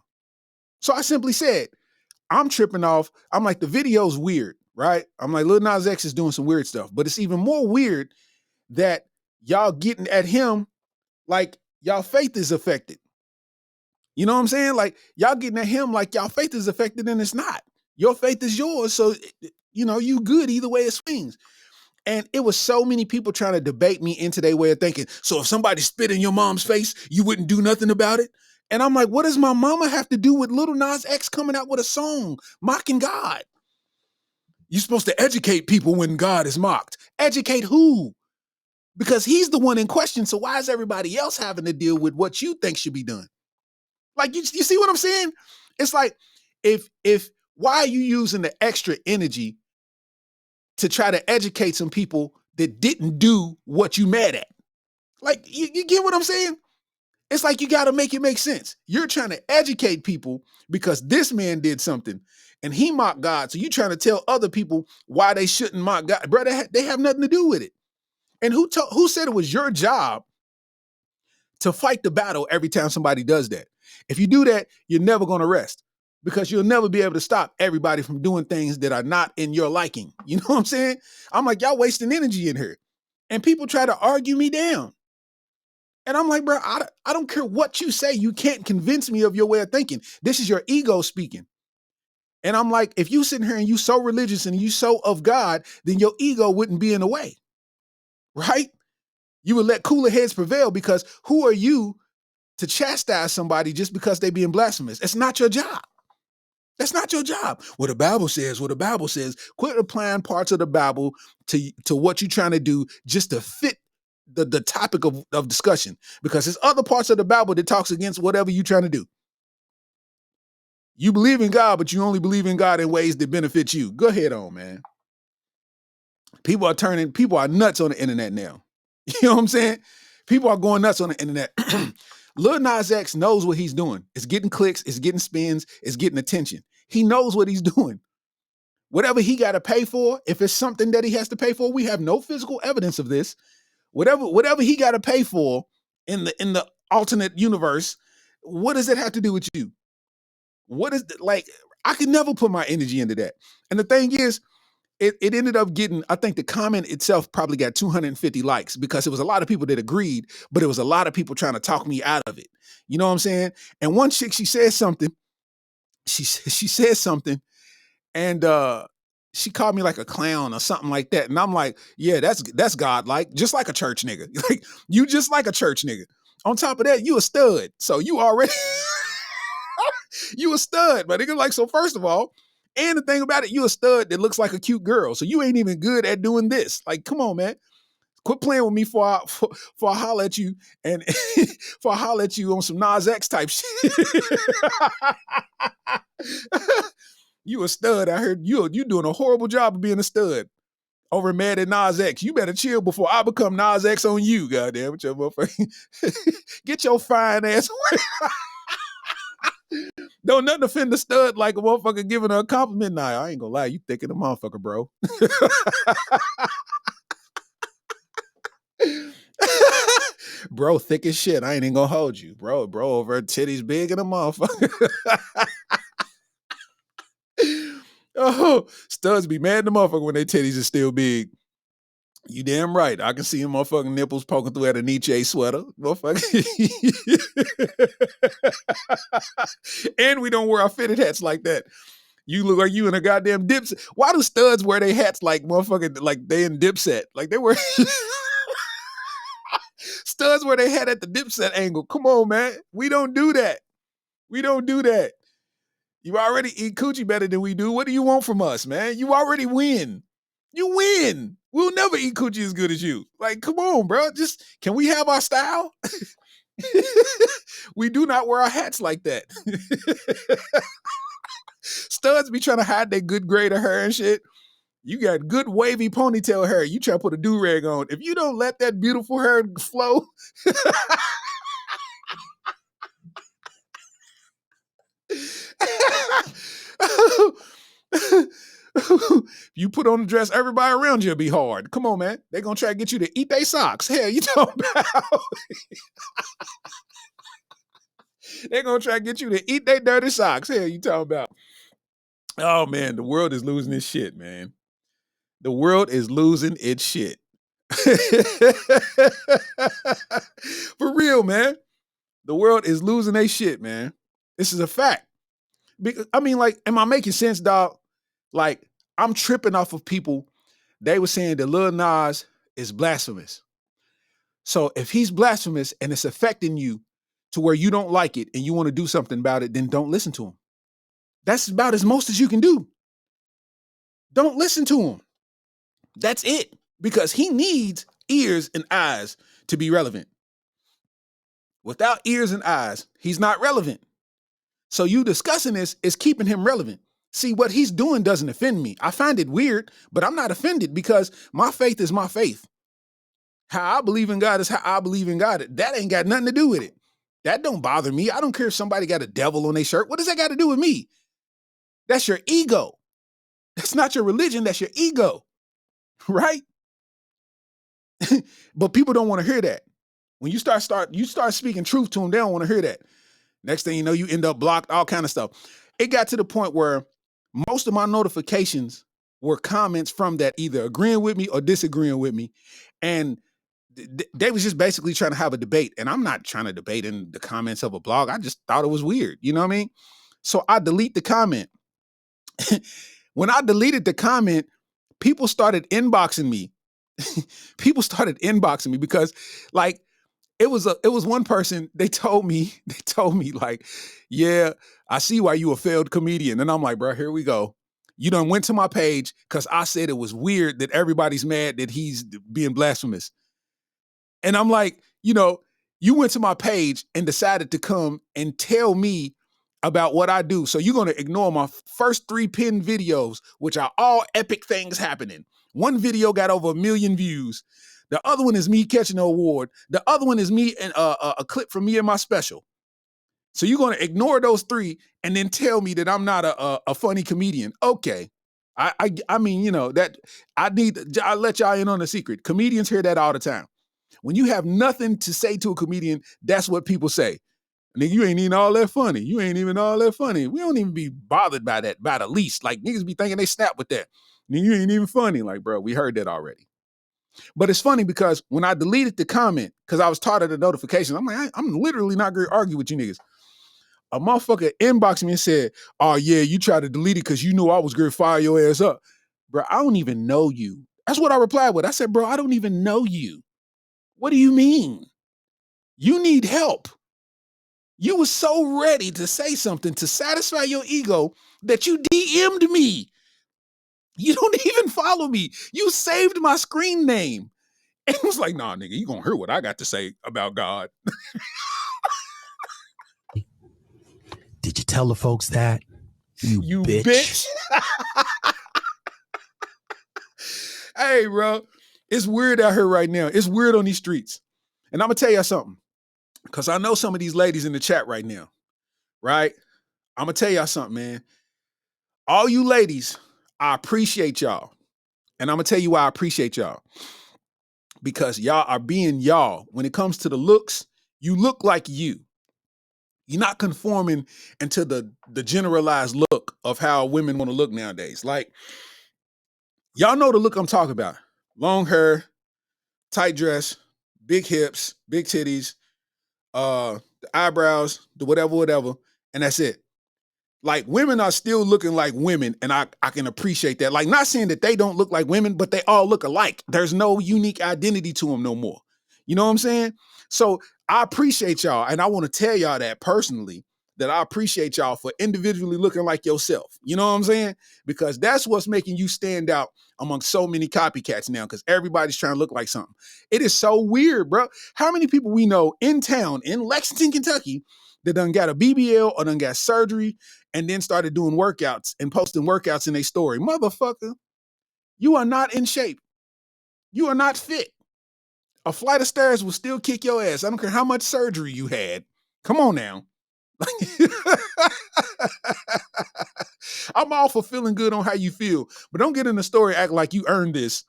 So I simply said, I'm tripping off. I'm like, the video's weird. Right? I'm like, Lil Nas X is doing some weird stuff, but it's even more weird that y'all getting at him like y'all faith is affected. You know what I'm saying? Like y'all getting at him like y'all faith is affected and it's not. Your faith is yours. So, you know, you good either way it swings. And it was so many people trying to debate me into their way of thinking. So if somebody spit in your mom's face, you wouldn't do nothing about it. And I'm like, what does my mama have to do with Lil Nas X coming out with a song mocking God? You're supposed to educate people when God is mocked. Educate who? Because he's the one in question. So why is everybody else having to deal with what you think should be done? Like, you see what I'm saying? It's like, if why are you using the extra energy to try to educate some people that didn't do what you mad at? Like, you get what I'm saying? It's like, you got to make it make sense. You're trying to educate people because this man did something and he mocked God. So you're trying to tell other people why they shouldn't mock God. Bro, they have nothing to do with it. And who said it was your job to fight the battle every time somebody does that? If you do that, you're never going to rest because you'll never be able to stop everybody from doing things that are not in your liking. You know what I'm saying? I'm like, y'all wasting energy in here. And people try to argue me down. And I'm like, bro, I don't care what you say. You can't convince me of your way of thinking. This is your ego speaking. And I'm like, if you sitting here and you so religious and you so of God, then your ego wouldn't be in the way, right? You would let cooler heads prevail because who are you to chastise somebody just because they being blasphemous? It's not your job. That's not your job. What the Bible says, quit applying parts of the Bible to what you're trying to do just to fit the topic of discussion, because there's other parts of the Bible that talks against whatever you're trying to do. You believe in God, but you only believe in God in ways that benefit you. Go ahead on, man. People are nuts on the internet now. You know what I'm saying? People are going nuts on the internet. Lil Nas X knows what he's doing. It's getting clicks, it's getting spins, it's getting attention. He knows what he's doing. Whatever he got to pay for, if it's something that he has to pay for, we have no physical evidence of this. Whatever he got to pay for in the alternate universe, what does it have to do with you? What is like? I could never put my energy into that. And the thing is, it ended up getting, I think the comment itself probably got 250 likes because it was a lot of people that agreed, but it was a lot of people trying to talk me out of it. You know what I'm saying? And one chick, she said something. She said something, and she called me like a clown or something like that. And I'm like, yeah, that's God-like, just like a church nigga. Like, you just like a church nigga. On top of that, you a stud. So you already, you a stud, but nigga. Like, so first of all, and the thing about it, you a stud that looks like a cute girl. So you ain't even good at doing this. Like, come on, man. Quit playing with me for I holler at you and for I holler at you on some Nas X type shit. You a stud. I heard you doing a horrible job of being a stud. Over mad at Nas X. You better chill before I become Nas X on you, goddamn it, your motherfucker. Get your fine ass away. Don't nothing offend the stud like a motherfucker giving her a compliment. Nah, I ain't gonna lie, you thick in the motherfucker, bro. Bro, thick as shit. I ain't even gonna hold you. Bro over her titties big in a motherfucker. Oh, studs be mad in the motherfucker when their titties is still big. You damn right. I can see him motherfucking nipples poking through at a Nietzsche sweater. Motherfucker. And we don't wear our fitted hats like that. You look like you in a goddamn Dipset. Why do studs wear their hats like motherfucking, like they in Dipset? Like they wear... Studs wear their hat at the Dipset angle. Come on, man. We don't do that. We don't do that. You already eat coochie better than we do. What do you want from us, man? You already win. You win. We'll never eat coochie as good as you. Like, come on, bro. Just, can we have our style? We do not wear our hats like that. Studs be trying to hide their good grade of hair and shit. You got good wavy ponytail hair. You try to put a do-rag on. If you don't let that beautiful hair flow, you put on a dress, everybody around you will be hard. Come on, man. They're going to try to get you to eat their socks. Hell, you talking about? They're going to try to get you to eat their dirty socks. Hell, you talking about? Oh, man, the world is losing its shit, man. The world is losing its shit. For real, man. The world is losing their shit, man. This is a fact. I mean, like, am I making sense, dog? Like, I'm tripping off of people. They were saying that Lil Nas is blasphemous. So if he's blasphemous and it's affecting you, to where you don't like it and you want to do something about it, then don't listen to him. That's about as most as you can do. Don't listen to him. That's it. Because he needs ears and eyes to be relevant. Without ears and eyes, he's not relevant. So you discussing this is keeping him relevant. See, what he's doing doesn't offend me. I find it weird, but I'm not offended because my faith is my faith. How I believe in God is how I believe in God. That ain't got nothing to do with it. That don't bother me. I don't care if somebody got a devil on their shirt. What does that got to do with me? That's your ego. That's not your religion. That's your ego. Right? But people don't want to hear that. When you start speaking truth to them, they don't want to hear that. Next thing you know, you end up blocked, all kind of stuff. It got to the point where most of my notifications were comments from that either agreeing with me or disagreeing with me. And they was just basically trying to have a debate. And I'm not trying to debate in the comments of a blog. I just thought it was weird. You know what I mean? So I delete the comment. When I deleted the comment, people started inboxing me. People started inboxing me because like, it was one person, they told me like, yeah, I see why you a failed comedian. And I'm like, bro, here we go. You done went to my page because I said it was weird that everybody's mad that he's being blasphemous. And I'm like, you went to my page and decided to come and tell me about what I do. So you're going to ignore my first 3 pinned videos, which are all epic things happening. One video got over 1 million views. The other one is me catching an award. The other one is me and a clip from me and my special. So you're going to ignore those 3 and then tell me that I'm not a funny comedian. Okay. I mean, that I let y'all in on a secret. Comedians hear that all the time. When you have nothing to say to a comedian, that's what people say. Nigga, you ain't even all that funny. You ain't even all that funny. We don't even be bothered by that, by the least. Like, niggas be thinking they snap with that. Nigga, you ain't even funny. Like, bro, we heard that already. But it's funny because when I deleted the comment, because I was tired of the notifications, I'm like, I'm literally not going to argue with you niggas. A motherfucker inboxed me and said, oh, yeah, you tried to delete it because you knew I was going to fire your ass up. Bro, I don't even know you. That's what I replied with. I said, bro, I don't even know you. What do you mean? You need help. You were so ready to say something to satisfy your ego that you DM'd me. You don't even follow me. You saved my screen name. And it was like, nah, nigga, you gonna hear what I got to say about God. Did you tell the folks that? You bitch. Hey, bro, it's weird out here right now. It's weird on these streets. And I'm gonna tell you something, because I know some of these ladies in the chat right now, right? I'm gonna tell y'all something, man. All you ladies, I appreciate y'all. And I'm gonna tell you why I appreciate y'all. Because y'all are being y'all. When it comes to the looks, you look like you. You're not conforming into the generalized look of how women want to look nowadays. Like, y'all know the look I'm talking about. Long hair, tight dress, big hips, big titties, the eyebrows, the whatever, and that's it. Like, women are still looking like women, and I can appreciate that. Like, not saying that they don't look like women, but they all look alike. There's no unique identity to them no more. You know what I'm saying? So I appreciate y'all, and I want to tell y'all that personally, that I appreciate y'all for individually looking like yourself. You know what I'm saying? Because that's what's making you stand out among so many copycats now, because everybody's trying to look like something. It is so weird, bro. How many people we know in town, in Lexington, Kentucky, that done got a BBL or done got surgery and then started doing workouts and posting workouts in their story? Motherfucker, you are not in shape. You are not fit. A flight of stairs will still kick your ass. I don't care how much surgery you had. Come on now. I'm all for feeling good on how you feel, but don't get in the story acting like you earned this.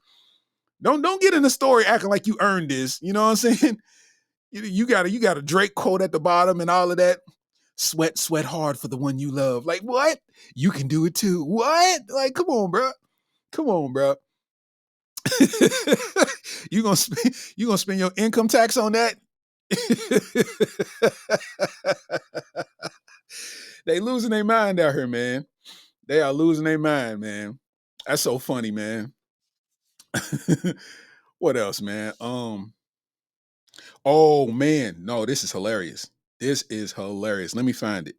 Don't get in the story acting like you earned this. You know what I'm saying? You got a Drake quote at the bottom and all of that. Sweat hard for the one you love. Like, what? You can do it too. What? Like, come on, bro. Come on, bro. You gonna spend your income tax on that? They losing their mind out here, man. They are losing their mind, man. That's so funny, man. What else, man? Oh man, no, this is hilarious. This is hilarious. Let me find it.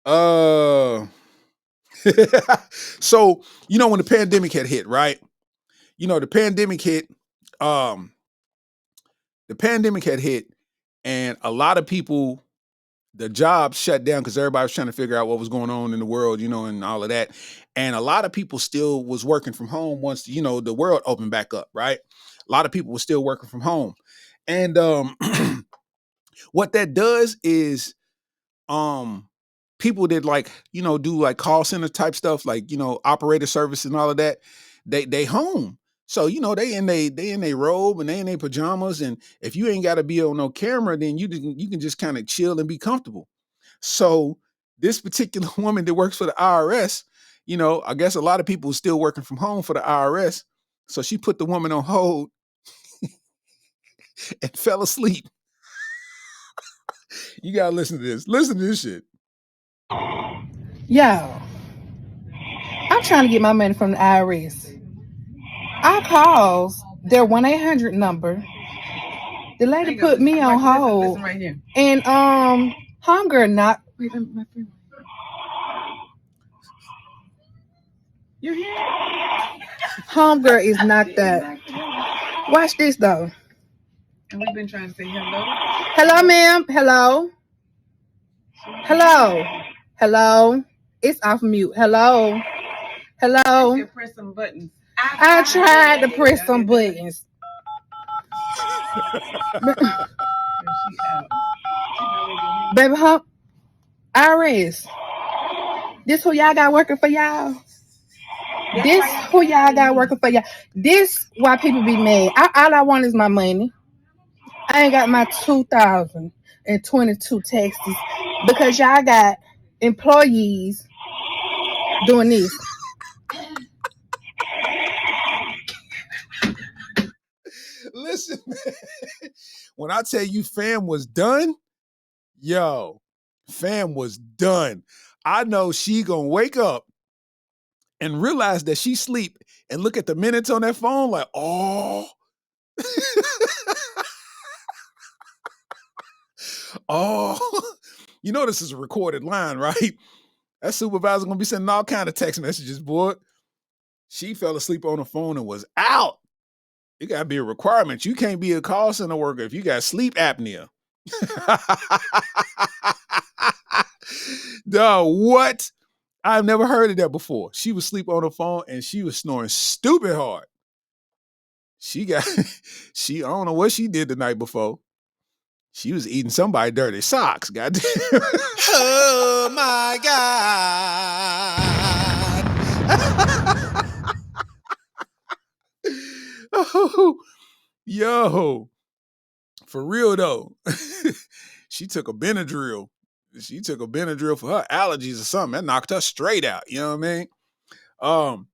So, when the pandemic had hit, right? The pandemic hit, and a lot of people, the jobs shut down because everybody was trying to figure out what was going on in the world, and all of that. And a lot of people still was working from home once, the world opened back up, right? A lot of people were still working from home. And what that does is people that do like call center type stuff, like, operator service and all of that, they home. So, they in they robe and they in their pajamas. And if you ain't got to be on no camera, then you can just kind of chill and be comfortable. So this particular woman that works for the IRS, I guess a lot of people are still working from home for the IRS. So she put the woman on hold and fell asleep. You gotta listen to this. Listen to this shit. Yo, I'm trying to get my money from the IRS. I called their 1-800 number. The lady put me on hold. Listen right here. And hunger knocked. You hear? Hunger is knocked out. Watch this though. And we've been trying to say hello. Hello, ma'am. Hello. Hello. Hello. It's off mute. Hello. Hello. You can press some buttons. I tried to press some buttons. Baby, Iris, this who y'all got working for y'all? This who y'all got working for y'all? This why people be mad. All I want is my money. I ain't got my 2022 taxes because y'all got employees doing this. Listen, man. When I tell you fam was done, fam was done. I know she gonna wake up and realize that she sleep and look at the minutes on that phone like, oh. Oh. This is a recorded line, right? That supervisor gonna be sending all kind of text messages, boy. She fell asleep on the phone and was out. It gotta be a requirement. You can't be a call center worker if you got sleep apnea. No, what? I've never heard of that before. She was asleep on the phone and she was snoring stupid hard. I don't know what she did the night before. She was eating somebody dirty socks. Goddamn. Oh my God. Oh, yo, for real though. She took a Benadryl. For her allergies or something. That knocked her straight out. You know what I mean?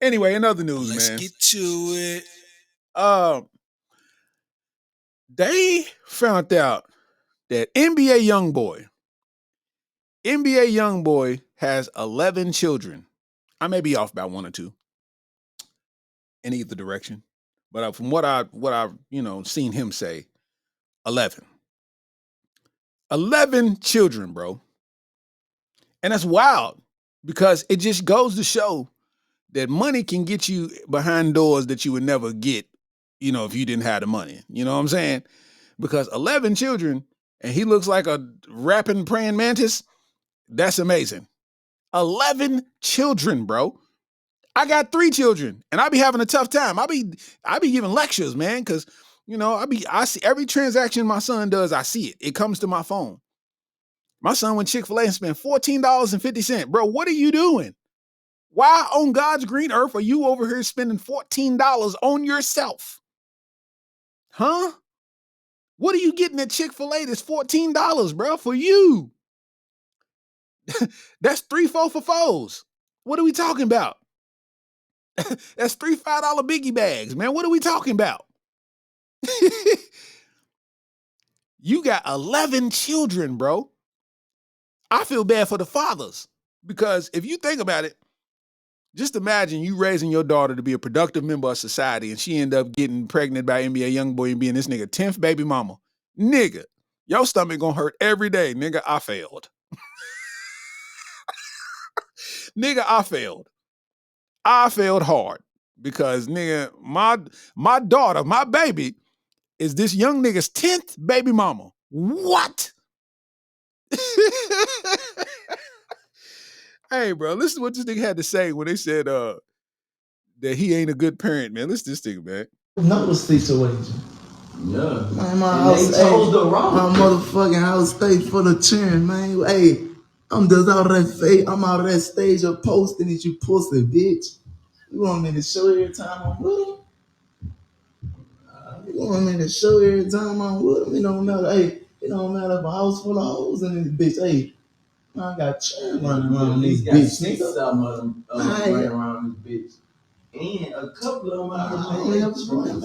Anyway, in other news, Let's man. get to it. They found out that NBA Youngboy has 11 children. I may be off by one or two in either direction, but from what I've seen him say, 11 children, bro. And that's wild because it just goes to show that money can get you behind doors that you would never get, if you didn't have the money. You know what I'm saying? Because 11 children and he looks like a rapping praying mantis. That's amazing. 11 children, bro. I got 3 children and I be having a tough time. I be giving lectures, man, because I see every transaction my son does, I see it. It comes to my phone. My son went Chick-fil-A and spent $14.50. Bro, what are you doing? Why on God's green earth are you over here spending $14 on yourself? Huh? What are you getting at Chick-fil-A that's $14, bro, for you? That's 3 4 for foes. What are we talking about? That's 3 $5 biggie bags, man. What are we talking about? You got 11 children, bro. I feel bad for the fathers because if you think about it, just imagine you raising your daughter to be a productive member of society and she end up getting pregnant by NBA Youngboy and being this nigga 10th baby mama. Nigga, Your stomach gonna hurt every day, nigga. I failed. Nigga, I failed. I failed hard because nigga, my daughter, my baby, is this young nigga's 10th baby mama. What? Hey, bro, listen to what this nigga had to say when they said that he ain't a good parent, man. Listen to this nigga, man. Know the situation. Yeah. Man, my house, they told the wrong. My motherfucking house stayed for the churn, man. Hey, I'm just out of that I'm out of that stage of posting it, you pussy bitch. You want me to show every time I'm with him? You want me to show every time I'm with him? It don't matter. Hey, it don't matter if a house full of hoes in this bitch. Hey, I got churn running around this bitch, nigga. Some of them running around this bitch. And a couple of them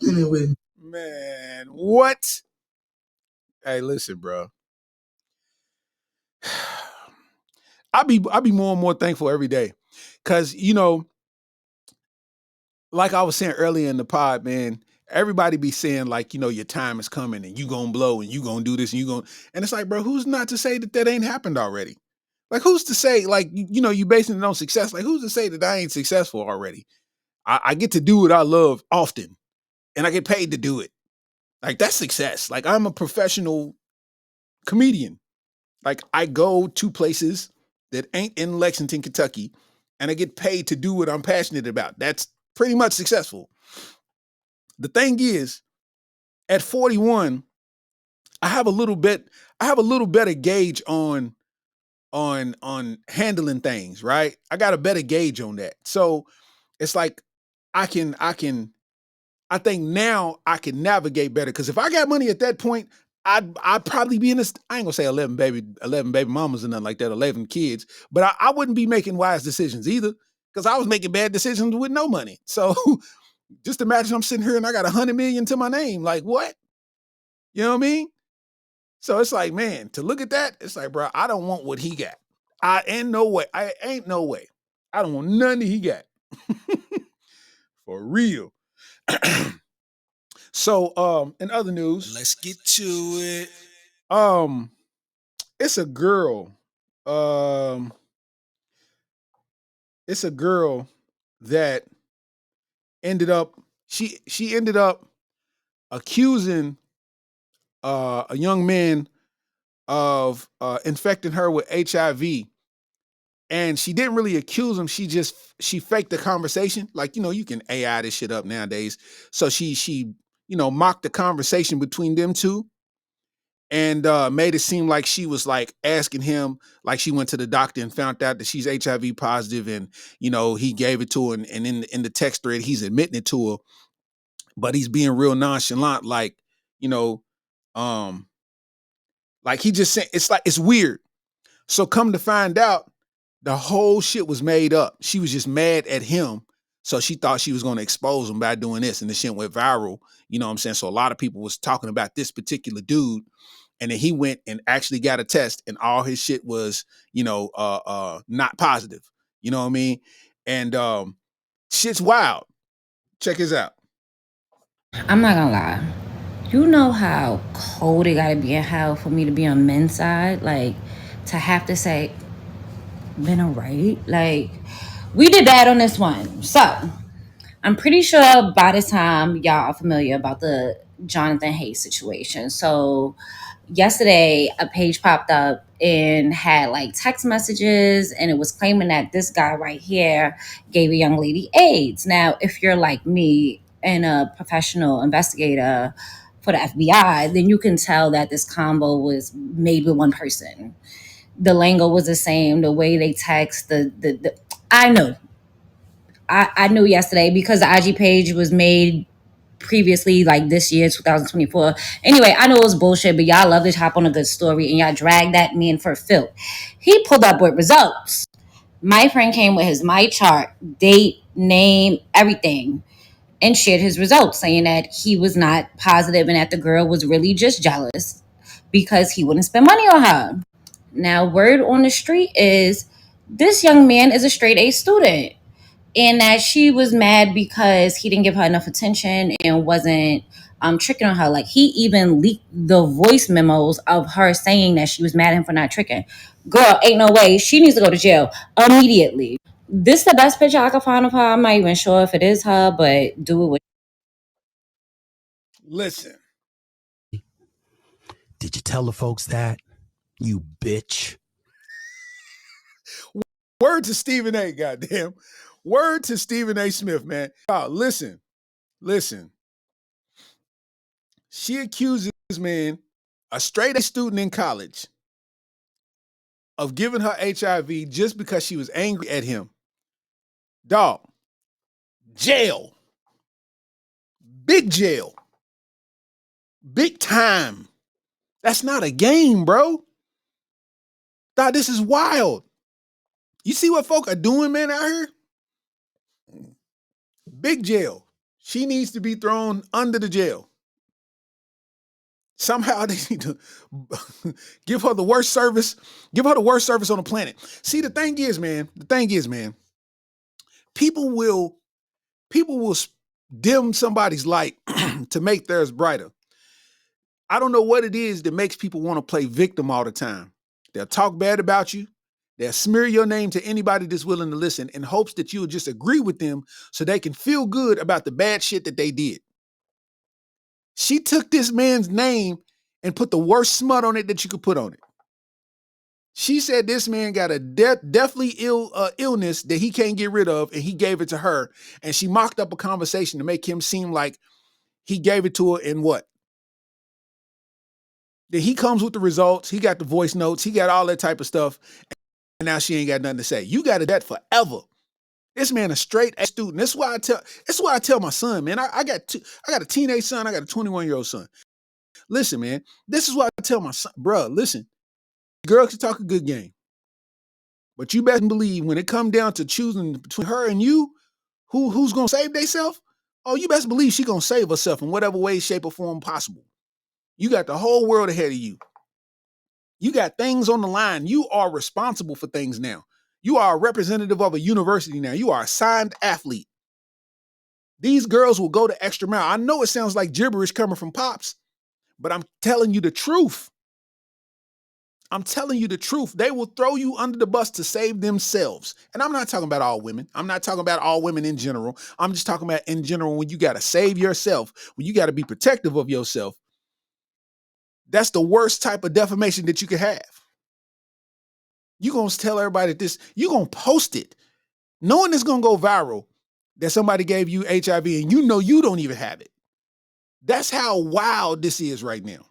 anyway. Man, what? Hey, listen, bro. I be more and more thankful every day. Cause like I was saying earlier in the pod, man, everybody be saying like, your time is coming and you gonna blow and you gonna do this and and it's like, bro, who's not to say that ain't happened already? Like, who's to say, like, you basing it on success? Like, who's to say that I ain't successful already? I get to do what I love often and I get paid to do it. Like, that's success. Like, I'm a professional comedian. Like, I go to places that ain't in Lexington, Kentucky, and I get paid to do what I'm passionate about. That's pretty much successful. The thing is, at 41, I have a little better gauge on handling things, right? I got a better gauge on that. So it's like I think now I can navigate better. Cause if I got money at that point, I'd probably be in this. I ain't gonna say 11 baby mamas or nothing like that, 11 kids, but I wouldn't be making wise decisions either. Cause I was making bad decisions with no money. So just imagine I'm sitting here and I got 100 million to my name. Like, what? You know what I mean? So it's like, man, to look at that, it's like, bro, I don't want what he got. I ain't no way. I don't want none that he got. For real. So, in other news, Let's get to it. It's a girl. It's a girl that ended up. She ended up accusing a young man of infecting her with HIV. And she didn't really accuse him. She faked the conversation. Like, you can AI this shit up nowadays. So she mocked the conversation between them two and made it seem like she was like asking him, like she went to the doctor and found out that she's HIV positive and, he gave it to her. And in the text thread, he's admitting it to her, but he's being real nonchalant. Like, like he just said, it's weird. So come to find out, the whole shit was made up. She was just mad at him. So she thought she was going to expose him by doing this. And the shit went viral. You know what I'm saying? So a lot of people was talking about this particular dude. And then he went and actually got a test and all his shit was, not positive. You know what I mean? And shit's wild. Check this out. I'm not gonna lie. You know how cold it gotta be in hell for me to be on men's side? Like, to have to say, been alright? Like, we did bad on this one. So, I'm pretty sure by the time y'all are familiar about the Jonathan Hayes situation. So, yesterday, a page popped up and had like text messages, and it was claiming that this guy right here gave a young lady AIDS. Now, if you're like me and a professional investigator for the FBI, then you can tell that this combo was made with one person. The lingo was the same, the way they text, the I know. I knew yesterday because the IG page was made previously, like this year, 2024. Anyway, I know it was bullshit, but y'all love to hop on a good story and y'all drag that man for filth. He pulled up with results. My friend came with his my chart, date, name, everything, and shared his results, saying that he was not positive and that the girl was really just jealous because he wouldn't spend money on her. Now, word on the street is this young man is a straight A student and that she was mad because he didn't give her enough attention and wasn't tricking on her. Like he even leaked the voice memos of her saying that she was mad at him for not tricking. Girl, ain't no way. She needs to go to jail immediately. This is the best picture I could find of her. I'm not even sure if it is her, but do it with. Listen. Did you tell the folks that? You bitch. Word to Stephen A, goddamn. Word to Stephen A. Smith, man. Listen. She accuses this man, a straight A student in college, of giving her HIV just because she was angry at him. Dog. Jail. Big jail. Big time. That's not a game, bro. Dog, this is wild. You see what folk are doing, man, out here? Big jail. She needs to be thrown under the jail. Somehow they need to give her the worst service. Give her the worst service on the planet. See, the thing is, man, people will dim somebody's light to make theirs brighter. I don't know what it is that makes people want to play victim all the time. They'll talk bad about you. They'll smear your name to anybody that's willing to listen in hopes that you'll just agree with them so they can feel good about the bad shit that they did. She took this man's name and put the worst smut on it that you could put on it. She said this man got a deathly illness that he can't get rid of, and he gave it to her. And she mocked up a conversation to make him seem like he gave it to her in what? Then he comes with the results. He got the voice notes. He got all that type of stuff. And now she ain't got nothing to say. You got to do that forever. This man a straight A student. That's why I tell my son, man. I got a teenage son. I got a 21-year-old son. Listen, man. This is what I tell my son, bro. Listen, girl can talk a good game, but you best believe when it come down to choosing between her and you, who's gonna save themselves? Oh, you best believe she gonna save herself in whatever way, shape, or form possible. You got the whole world ahead of you. You got things on the line. You are responsible for things now. You are a representative of a university now. You are a signed athlete. These girls will go the extra mile. I know it sounds like gibberish coming from Pops, but I'm telling you the truth. I'm telling you the truth. They will throw you under the bus to save themselves. And I'm not talking about all women. I'm not talking about all women in general. I'm just talking about in general when you got to save yourself, when you got to be protective of yourself. That's the worst type of defamation that you could have. You're going to tell everybody this. You're going to post it, knowing it's going to go viral, that somebody gave you HIV and you know you don't even have it. That's how wild this is right now.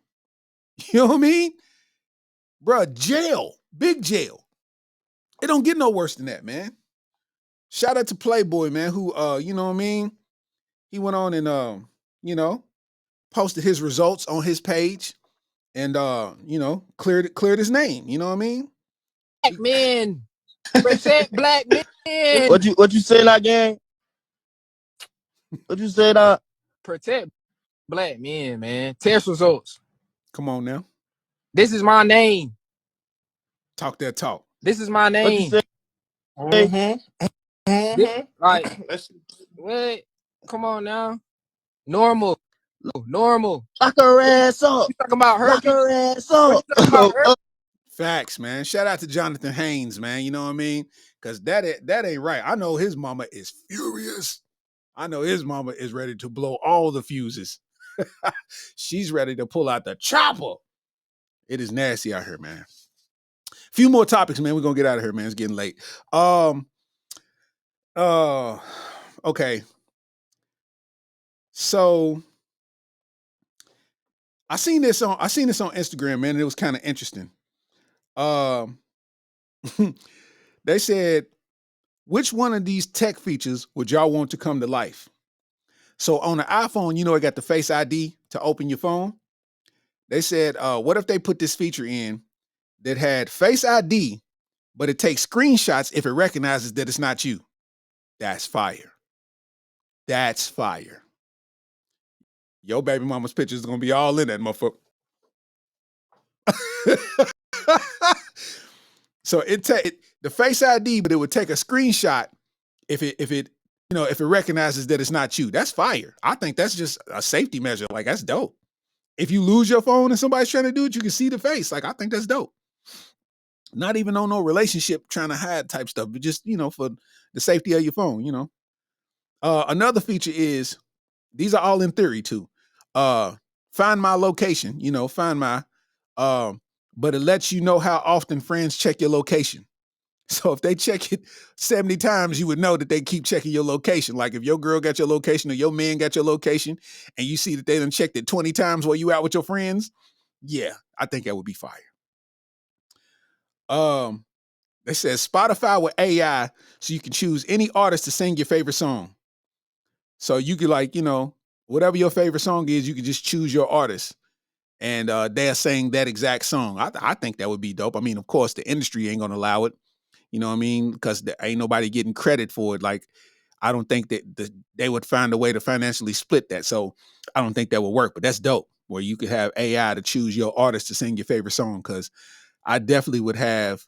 You know what I mean? Bruh, jail. Big jail. It don't get no worse than that, man. Shout out to Playboy, man, who, you know what I mean? He went on and, you know, posted his results on his page and, you know, cleared his name. You know what I mean? Black men. Protect black men. What you say that, gang? What you say that? Protect black men, man. Test results. Come on now. This is my name. Talk that talk. This is my name. What you say? Like, what? Come on now. Normal. Lock her ass up. You talking about her? Lock her ass up. Facts, man. Shout out to Jonathan Haynes, man. You know what I mean? Because that ain't right. I know his mama is furious. I know his mama is ready to blow all the fuses. She's ready to pull out the chopper. It is nasty out here, man. A few more topics, man. We're gonna get out of here, man. It's getting late. Okay. So I seen this on Instagram, man, and it was kind of interesting. They said, which one of these tech features would y'all want to come to life? So on the iPhone, you know, it got the Face ID to open your phone. They said, what if they put this feature in that had Face ID, but it takes screenshots if it recognizes that it's not you? That's fire. That's fire. Your baby mama's picture is going to be all in that motherfucker. So it take the Face ID, but it would take a screenshot if it if it recognizes that it's not you, that's fire. I think that's just a safety measure. Like, that's dope. If you lose your phone and somebody's trying to do it, you can see the face. Like, I think that's dope. Not even on no relationship trying to hide type stuff, but just, for the safety of your phone, Another feature is, these are all in theory too. Find my location, find my, but it lets you know how often friends check your location. So if they check it 70 times, you would know that they keep checking your location. Like if your girl got your location or your man got your location and you see that they done checked it 20 times while you out with your friends, yeah, I think that would be fire. They said Spotify with AI, so you can choose any artist to sing your favorite song. So you could whatever your favorite song is, you can just choose your artist. And they're saying that exact song. I think that would be dope. I mean, of course, the industry ain't going to allow it. You know what I mean? Because there ain't nobody getting credit for it. Like, I don't think that they would find a way to financially split that. So I don't think that would work. But that's dope, where you could have AI to choose your artist to sing your favorite song. Because I definitely would have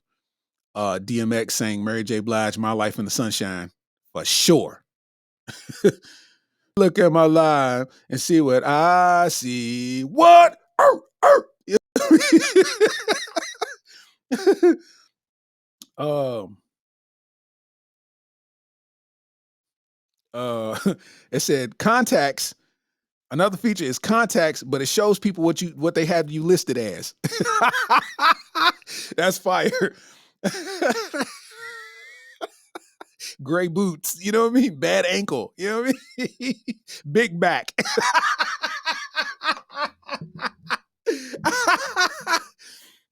DMX sing Mary J. Blige, My Life in the Sunshine, for sure. Look at my life and see what I see. What? It said contacts. Another feature is contacts, but it shows people what they have you listed as. That's fire. Gray boots, you know what I mean? Bad ankle, you know what I mean? Big back.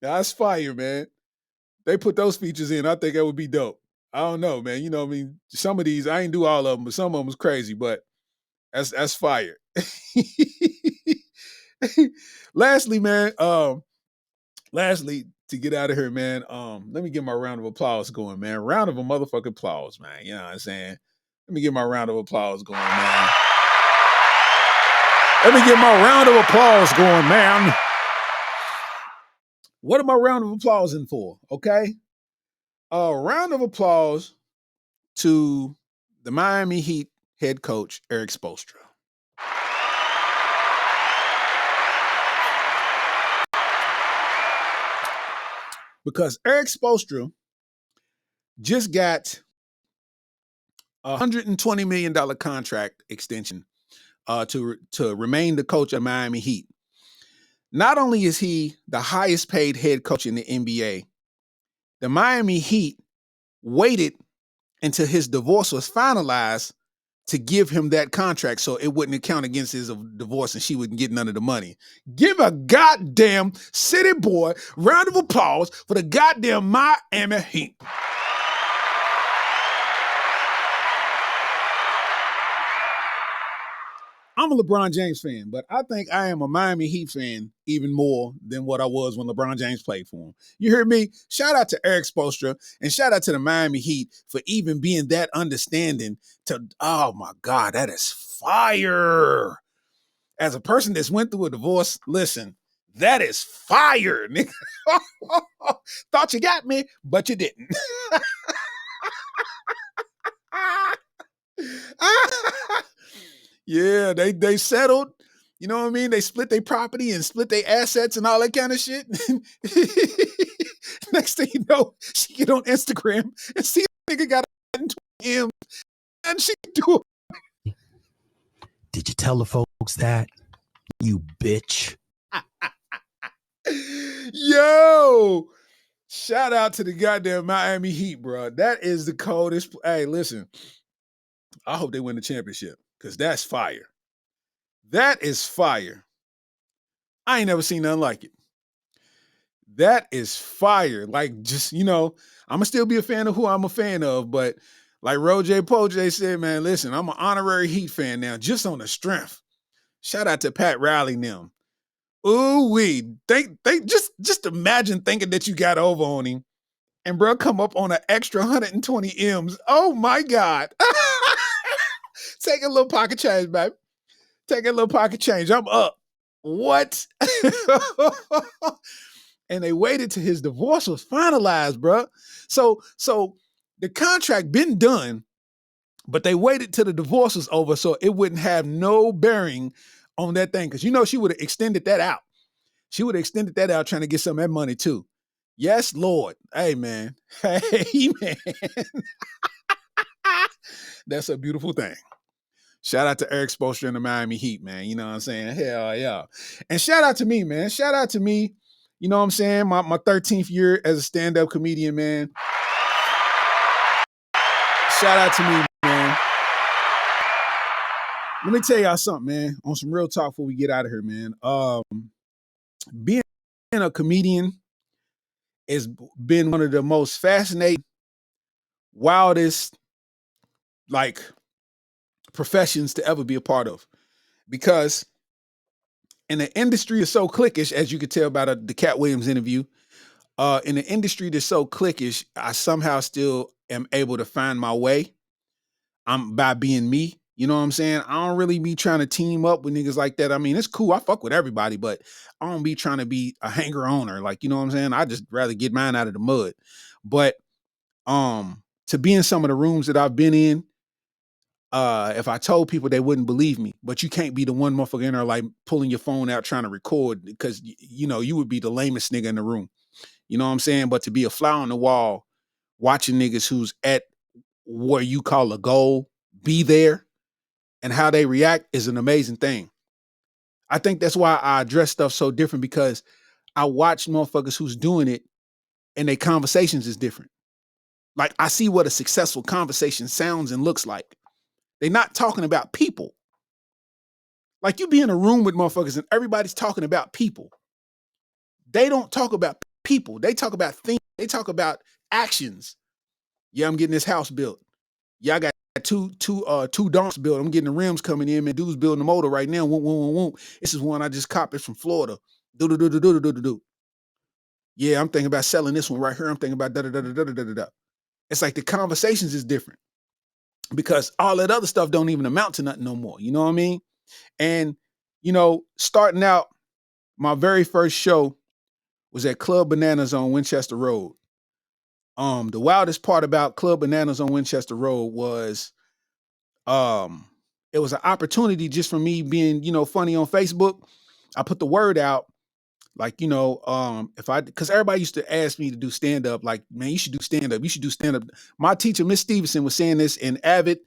That's fire, man. They put those features in. I think that would be dope. I don't know, man. You know what I mean? Some of these, I ain't do all of them, but some of them was crazy, but that's fire. Lastly, man, to get out of here, man, let me get my round of applause going, man. Round of a motherfucking applause, man. You know what I'm saying? Let me get my round of applause going, man. Let me get my round of applause going, man. What am I round of applause in for? Okay. A round of applause to the Miami Heat head coach, Erik Spoelstra. Because Erik Spoelstra just got a $120 million contract extension to remain the coach of Miami Heat. Not only is he the highest paid head coach in the NBA, the Miami Heat waited until his divorce was finalized to give him that contract so it wouldn't count against his divorce and she wouldn't get none of the money. Give a goddamn city boy round of applause for the goddamn Miami Heat. I'm a LeBron James fan, but I think I am a Miami Heat fan even more than what I was when LeBron James played for him. You hear me? Shout out to Erik Spoelstra and shout out to the Miami Heat for even being that understanding to, oh my God, that is fire. As a person that's went through a divorce, listen, that is fire, nigga. Thought you got me, but you didn't. Yeah, they settled. You know what I mean? They split their property and split their assets and all that kind of shit. Next thing you know, she get on Instagram and see a nigga got him and she do it. Did you tell the folks that? You bitch. Yo, shout out to the goddamn Miami Heat, bro. That is the coldest. Hey, listen, I hope they win the championship because that's fire. That is fire. I ain't never seen nothing like it. That is fire. Like, just, I'm going to still be a fan of who I'm a fan of, but like Roger Poje said, man, listen, I'm an honorary Heat fan now, just on the strength. Shout out to Pat Riley and them. Ooh-wee. They just imagine thinking that you got over on him and bro come up on an extra 120 M's. Oh my God. Take a little pocket change, baby. Take a little pocket change. I'm up. What? And they waited till his divorce was finalized, bro. So the contract been done, But they waited till the divorce was over so it wouldn't have no bearing on that thing. Because, she would have extended that out. She would have extended that out trying to get some of that money too. Yes, Lord. Hey, man. Hey, man. That's a beautiful thing. Shout out to Eric Spoelstra and the Miami Heat, man. You know what I'm saying? Hell yeah. And shout out to me, man. Shout out to me. You know what I'm saying? My 13th year as a stand-up comedian, man. Shout out to me, man. Let me tell y'all something, man. On some real talk before we get out of here, man. Being a comedian has been one of the most fascinating, wildest, like, professions to ever be a part of. Because in the industry is so cliquish, as you could tell by the Cat Williams interview, in the industry that's so cliquish, I somehow still am able to find my way. I'm by being me. You know what I'm saying? I don't really be trying to team up with niggas like that. I mean, it's cool. I fuck with everybody, but I don't be trying to be a hanger-oner. Like, you know what I'm saying? I just rather get mine out of the mud. But to be in some of the rooms that I've been in, if I told people, they wouldn't believe me. But you can't be the one motherfucker in there like pulling your phone out trying to record because, you would be the lamest nigga in the room. You know what I'm saying? But to be a fly on the wall, watching niggas who's at where you call a goal, be there, and how they react is an amazing thing. I think that's why I address stuff so different, because I watch motherfuckers who's doing it and their conversations is different. Like, I see what a successful conversation sounds and looks like. They're not talking about people. Like, you be in a room with motherfuckers and everybody's talking about people. They don't talk about people. They talk about things. They talk about actions. Yeah, I'm getting this house built. Yeah, I got two donks built. I'm getting the rims coming in, man. Dude's building the motor right now. Whoop. This is one I just copied from Florida. Do. Yeah, I'm thinking about selling this one right here. I'm thinking about da. It's like the conversations is different because all that other stuff don't even amount to nothing no more. You know what I mean? And, starting out, my very first show was at Club Bananas on Winchester Road. The wildest part about Club Bananas on Winchester Road was, it was an opportunity just for me being, funny on Facebook. I put the word out, like, because everybody used to ask me to do stand-up, like, man, you should do stand-up. You should do stand-up. My teacher, Miss Stevenson, was saying this in AVID,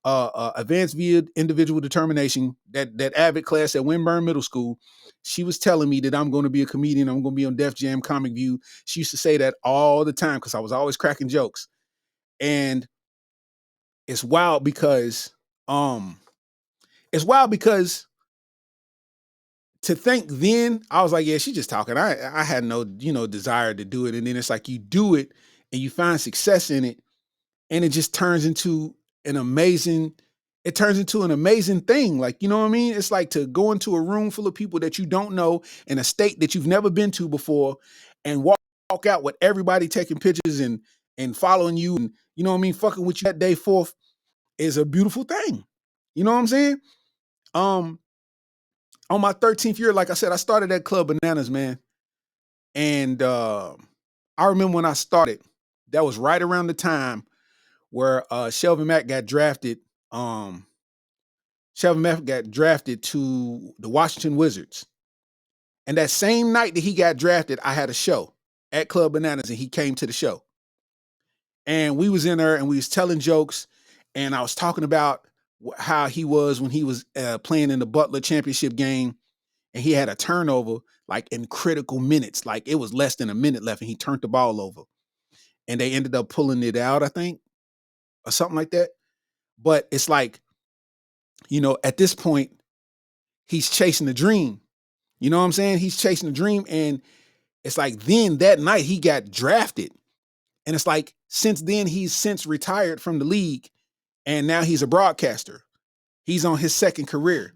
Advanced Via Individual Determination, that AVID class at Winburn Middle School. She was telling me that I'm going to be a comedian. I'm going to be on Def Jam, Comic View. She used to say that all the time because I was always cracking jokes. And it's wild because, to think then, I was like, yeah, she's just talking. I had no, desire to do it. And then it's like you do it and you find success in it, and it just turns into an amazing thing. Like, you know what I mean? It's like to go into a room full of people that you don't know in a state that you've never been to before and walk out with everybody taking pictures and following you and, you know what I mean, fucking with you that day forth is a beautiful thing. You know what I'm saying? On my 13th year, like I said, I started at Club Bananas, man. And I remember when I started, that was right around the time where Shelvin Mack got drafted. Shelvin Mack got drafted to the Washington Wizards. And that same night that he got drafted, I had a show at Club Bananas, and he came to the show. And we was in there, and we was telling jokes, and I was talking about how he was when he was playing in the Butler championship game, and he had a turnover like in critical minutes. Like, it was less than a minute left, and he turned the ball over. And they ended up pulling it out, I think, or something like that. But it's like, at this point, he's chasing the dream. You know what I'm saying? He's chasing the dream. And it's like, then that night he got drafted. And it's like, since then, he's since retired from the league. And now he's a broadcaster. He's on his second career.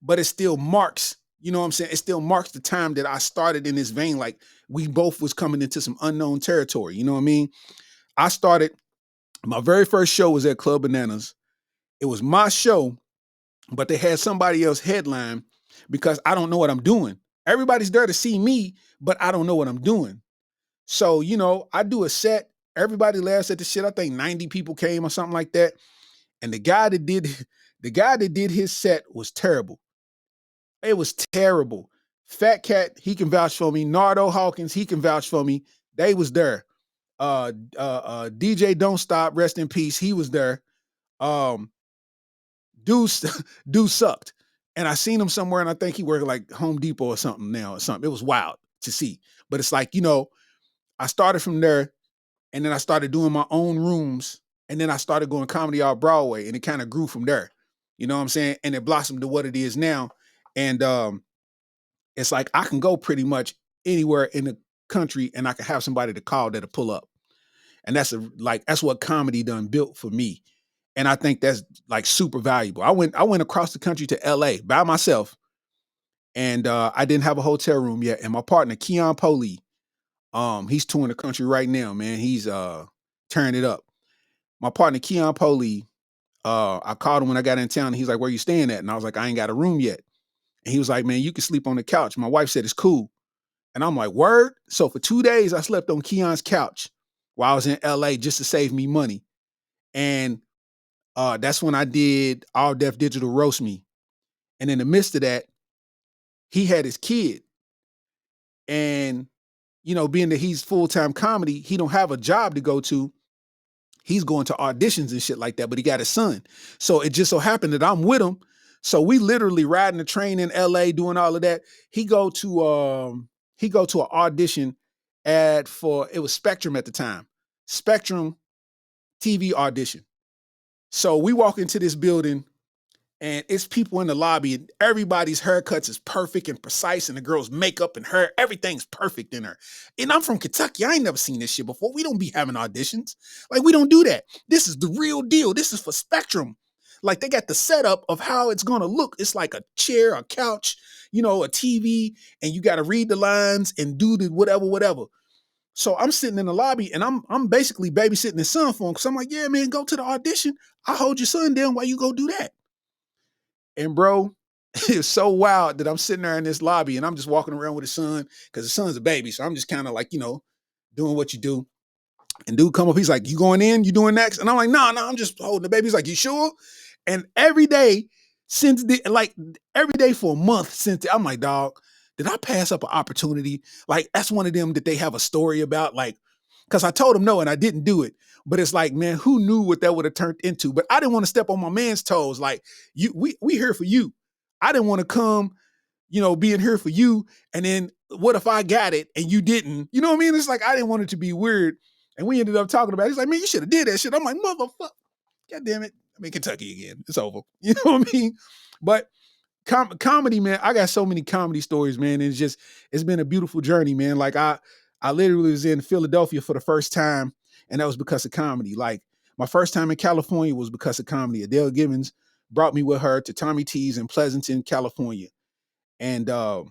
But it still marks, you know what I'm saying? It still marks the time that I started in this vein. Like, we both was coming into some unknown territory. You know what I mean? I started, my very first show was at Club Bananas. It was my show, but they had somebody else headline because I don't know what I'm doing. Everybody's there to see me, but I don't know what I'm doing. So, I do a set. Everybody laughs at the shit. I think 90 people came or something like that. And the guy that did his set was terrible. It was terrible. Fat Cat, he can vouch for me. Nardo Hawkins, he can vouch for me. They was there. DJ Don't Stop, rest in peace. He was there. Dude sucked. And I seen him somewhere, and I think he worked like Home Depot or something now or something. It was wild to see. But it's like, I started from there, and then I started doing my own rooms, and then I started going comedy off Broadway, and it kind of grew from there. You know what I'm saying? And it blossomed to what it is now. And it's like I can go pretty much anywhere in the country, and I can have somebody to call that'll pull up. And that's what comedy done built for me. And I think that's like super valuable. I went across the country to LA by myself, and I didn't have a hotel room yet. And my partner, Keon Poli, he's touring the country right now, man. He's tearing it up. My partner, Keon Poli, I called him when I got in town, and he's like, "Where you staying at?" And I was like, "I ain't got a room yet." And he was like, "Man, you can sleep on the couch." My wife said it's cool. And I'm like, word? So for 2 days, I slept on Keon's couch while I was in LA just to save me money. And that's when I did All Def Digital Roast Me. And in the midst of that, he had his kid. And, being that he's full-time comedy, he don't have a job to go to. He's going to auditions and shit like that, but he got his son. So it just so happened that I'm with him. So we literally riding the train in LA, doing all of that. He go to an audition it was Spectrum at the time. Spectrum TV audition. So we walk into this building, and it's people in the lobby, and everybody's haircuts is perfect and precise, and the girl's makeup and hair, everything's perfect in her. And I'm from Kentucky. I ain't never seen this shit before. We don't be having auditions. Like, we don't do that. This is the real deal. This is for Spectrum. Like, they got the setup of how it's gonna look. It's like a chair, a couch, a TV, and you got to read the lines and do the whatever. So I'm sitting in the lobby, and I'm basically babysitting his son for him, because I'm like, yeah, man, go to the audition. I'll hold your son down while you go do that. And bro, it's so wild that I'm sitting there in this lobby, and I'm just walking around with his son, because his son's a baby. So I'm just kind of like, doing what you do. And dude come up, he's like, "You going in? You doing next?" And I'm like, no, I'm just holding the baby. He's like, "You sure?" And every day for a month since, I'm like, dog, did I pass up an opportunity? Like, that's one of them that they have a story about, like, because I told him no and I didn't do it. But it's like, man, who knew what that would have turned into? But I didn't want to step on my man's toes. Like, we here for you. I didn't want to come, being here for you. And then what if I got it and you didn't? You know what I mean? It's like, I didn't want it to be weird. And we ended up talking about it. He's like, "Man, you should have did that shit." I'm like, "Motherfucker, God damn it. I'm in Kentucky again. It's over." You know what I mean? But comedy, man, I got so many comedy stories, man. And it's been a beautiful journey, man. Like, I literally was in Philadelphia for the first time, and that was because of comedy. Like, my first time in California was because of comedy. Adele Givens brought me with her to Tommy T's in Pleasanton, California. And I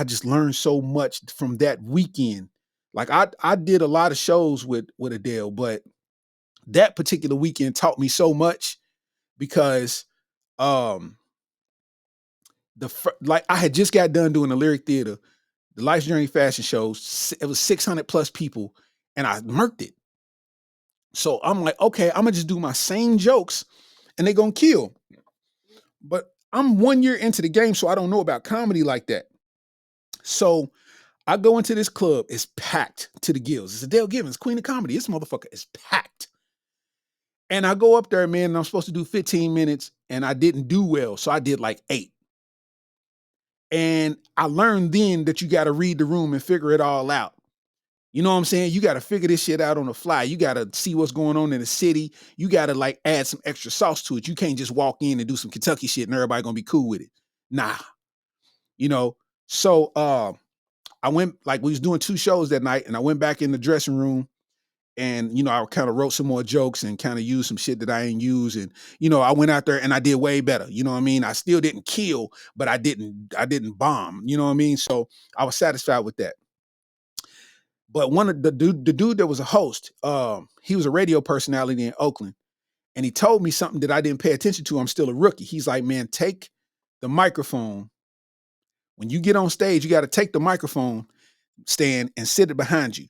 just learned so much from that weekend. Like, I did a lot of shows with Adele, but that particular weekend taught me so much, because I had just got done doing the Lyric Theater, the Life's Journey fashion shows. It was 600 plus people, and I murked it. So I'm like, okay, I'm gonna just do my same jokes, and they're gonna kill. But I'm 1 year into the game, so I don't know about comedy like that. So I go into this club, it's packed to the gills. It's Adele Givens, Queen of Comedy. This motherfucker is packed. And I go up there, man, and I'm supposed to do 15 minutes, and I didn't do well. So I did like 8. And I learned then that you got to read the room and figure it all out. You know what I'm saying? You got to figure this shit out on the fly. You got to see what's going on in the city. You got to like add some extra sauce to it. You can't just walk in and do some Kentucky shit and everybody going to be cool with it. Nah. So I went, like, we was doing 2 shows that night, and I went back in the dressing room, and, I kind of wrote some more jokes and kind of used some shit that I ain't use. And, I went out there and I did way better. You know what I mean? I still didn't kill, but I didn't bomb. You know what I mean? So I was satisfied with that. But one of the dude that was a host, he was a radio personality in Oakland, and he told me something that I didn't pay attention to. I'm still a rookie. He's like, "Man, take the microphone. When you get on stage, you got to take the microphone stand and sit it behind you."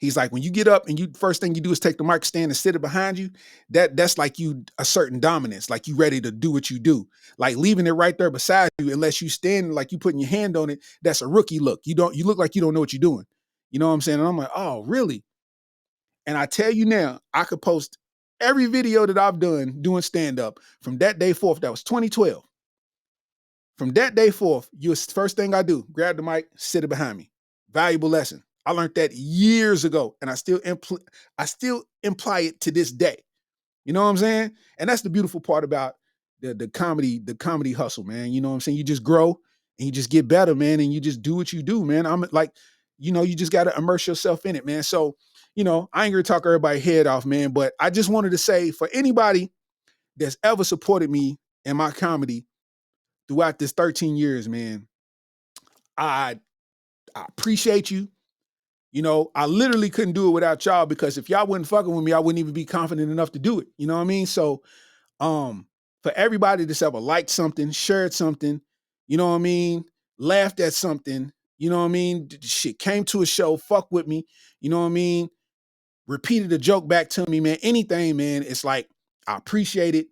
He's like, when you get up and you first thing you do is take the mic stand and sit it behind you, that's like you a certain dominance, like you ready to do what you do. Like leaving it right there beside you, unless you stand like you putting your hand on it, that's a rookie look. You look like you don't know what you're doing. You know what I'm saying? And I'm like, oh, really? And I tell you now, I could post every video that I've done doing stand-up from that day forth. That was 2012. From that day forth, first thing I do, grab the mic, sit it behind me. Valuable lesson. I learned that years ago, and I still imply it to this day. You know what I'm saying? And that's the beautiful part about the comedy hustle, man. You know what I'm saying? You just grow and you just get better, man, and you just do what you do, man. I'm like, you just got to immerse yourself in it, man. So, I ain't gonna talk everybody's head off, man, but I just wanted to say for anybody that's ever supported me in my comedy throughout this 13 years, man, I appreciate you. I literally couldn't do it without y'all, because if y'all wasn't fucking with me, I wouldn't even be confident enough to do it. You know what I mean? So, for everybody that's ever liked something, shared something, you know what I mean, laughed at something, you know what I mean, shit, came to a show, fuck with me, you know what I mean, repeated a joke back to me, man, anything, man, it's like, I appreciate it.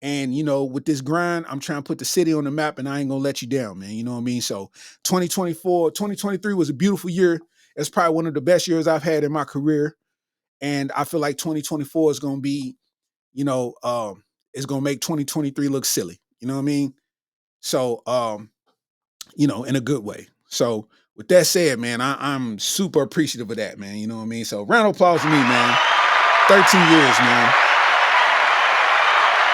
And, with this grind, I'm trying to put the city on the map, and I ain't going to let you down, man. You know what I mean? So 2023 was a beautiful year. It's probably one of the best years I've had in my career. And I feel like 2024 is going to be, it's going to make 2023 look silly. You know what I mean? So, in a good way. So with that said, man, I'm super appreciative of that, man. You know what I mean? So round of applause for me, man. 13 years, man.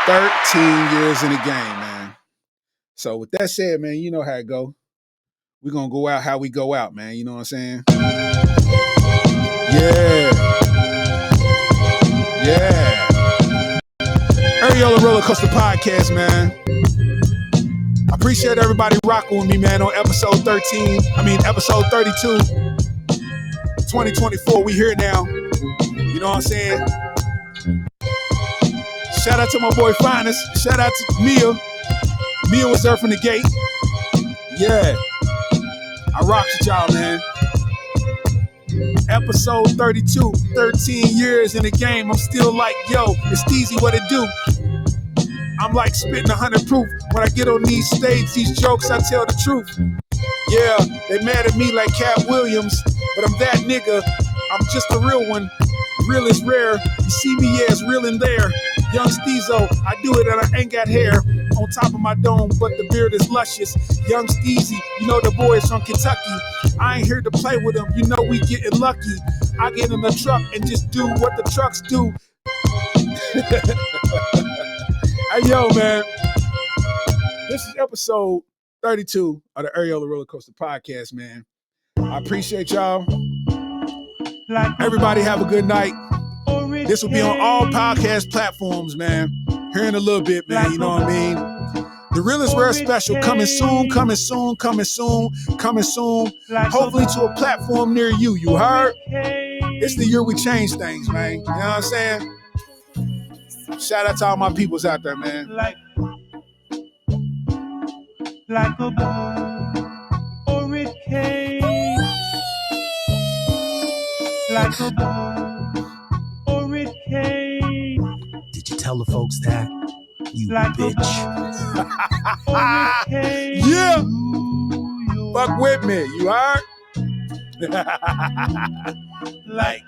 13 years in the game, man. So with that said, man, you know how it go. We're going to go out how we go out, man. You know what I'm saying? Yeah. Areola Rollercoaster podcast, man. I appreciate everybody rocking with me, man, on episode 32. 2024, we here now. You know what I'm saying? Shout out to my boy Finest. Shout out to Mia. Mia was there from the gate. Yeah. I rock with y'all, man. Episode 32, 13 years in the game. I'm still like, yo, it's easy what it do. I'm like spitting 100 proof. When I get on these stages, these jokes, I tell the truth. Yeah, they mad at me like Cat Williams, but I'm that nigga. I'm just a real one. Real is rare. You see me, yeah, it's real in there. Young Steezo, I do it and I ain't got hair on top of my dome, but the beard is luscious. Young Steezy, you know the boys from Kentucky. I ain't here to play with them, you know we getting lucky. I get in the truck and just do what the trucks do. Hey, yo, man. This is episode 32 of the Areola Rollercoaster podcast, man. I appreciate y'all. Everybody have a good night. This will be on all podcast platforms, man. Here in a little bit, man. You know what I mean? The Real is Rare special coming soon. Hopefully to a platform near you. You heard? It's the year we change things, man. You know what I'm saying? Shout out to all my peoples out there, man. Like a bug, or it came. Like a bug, or it came. Did you tell the folks that? You like bitch. Yeah. Fuck with me, you heard? Like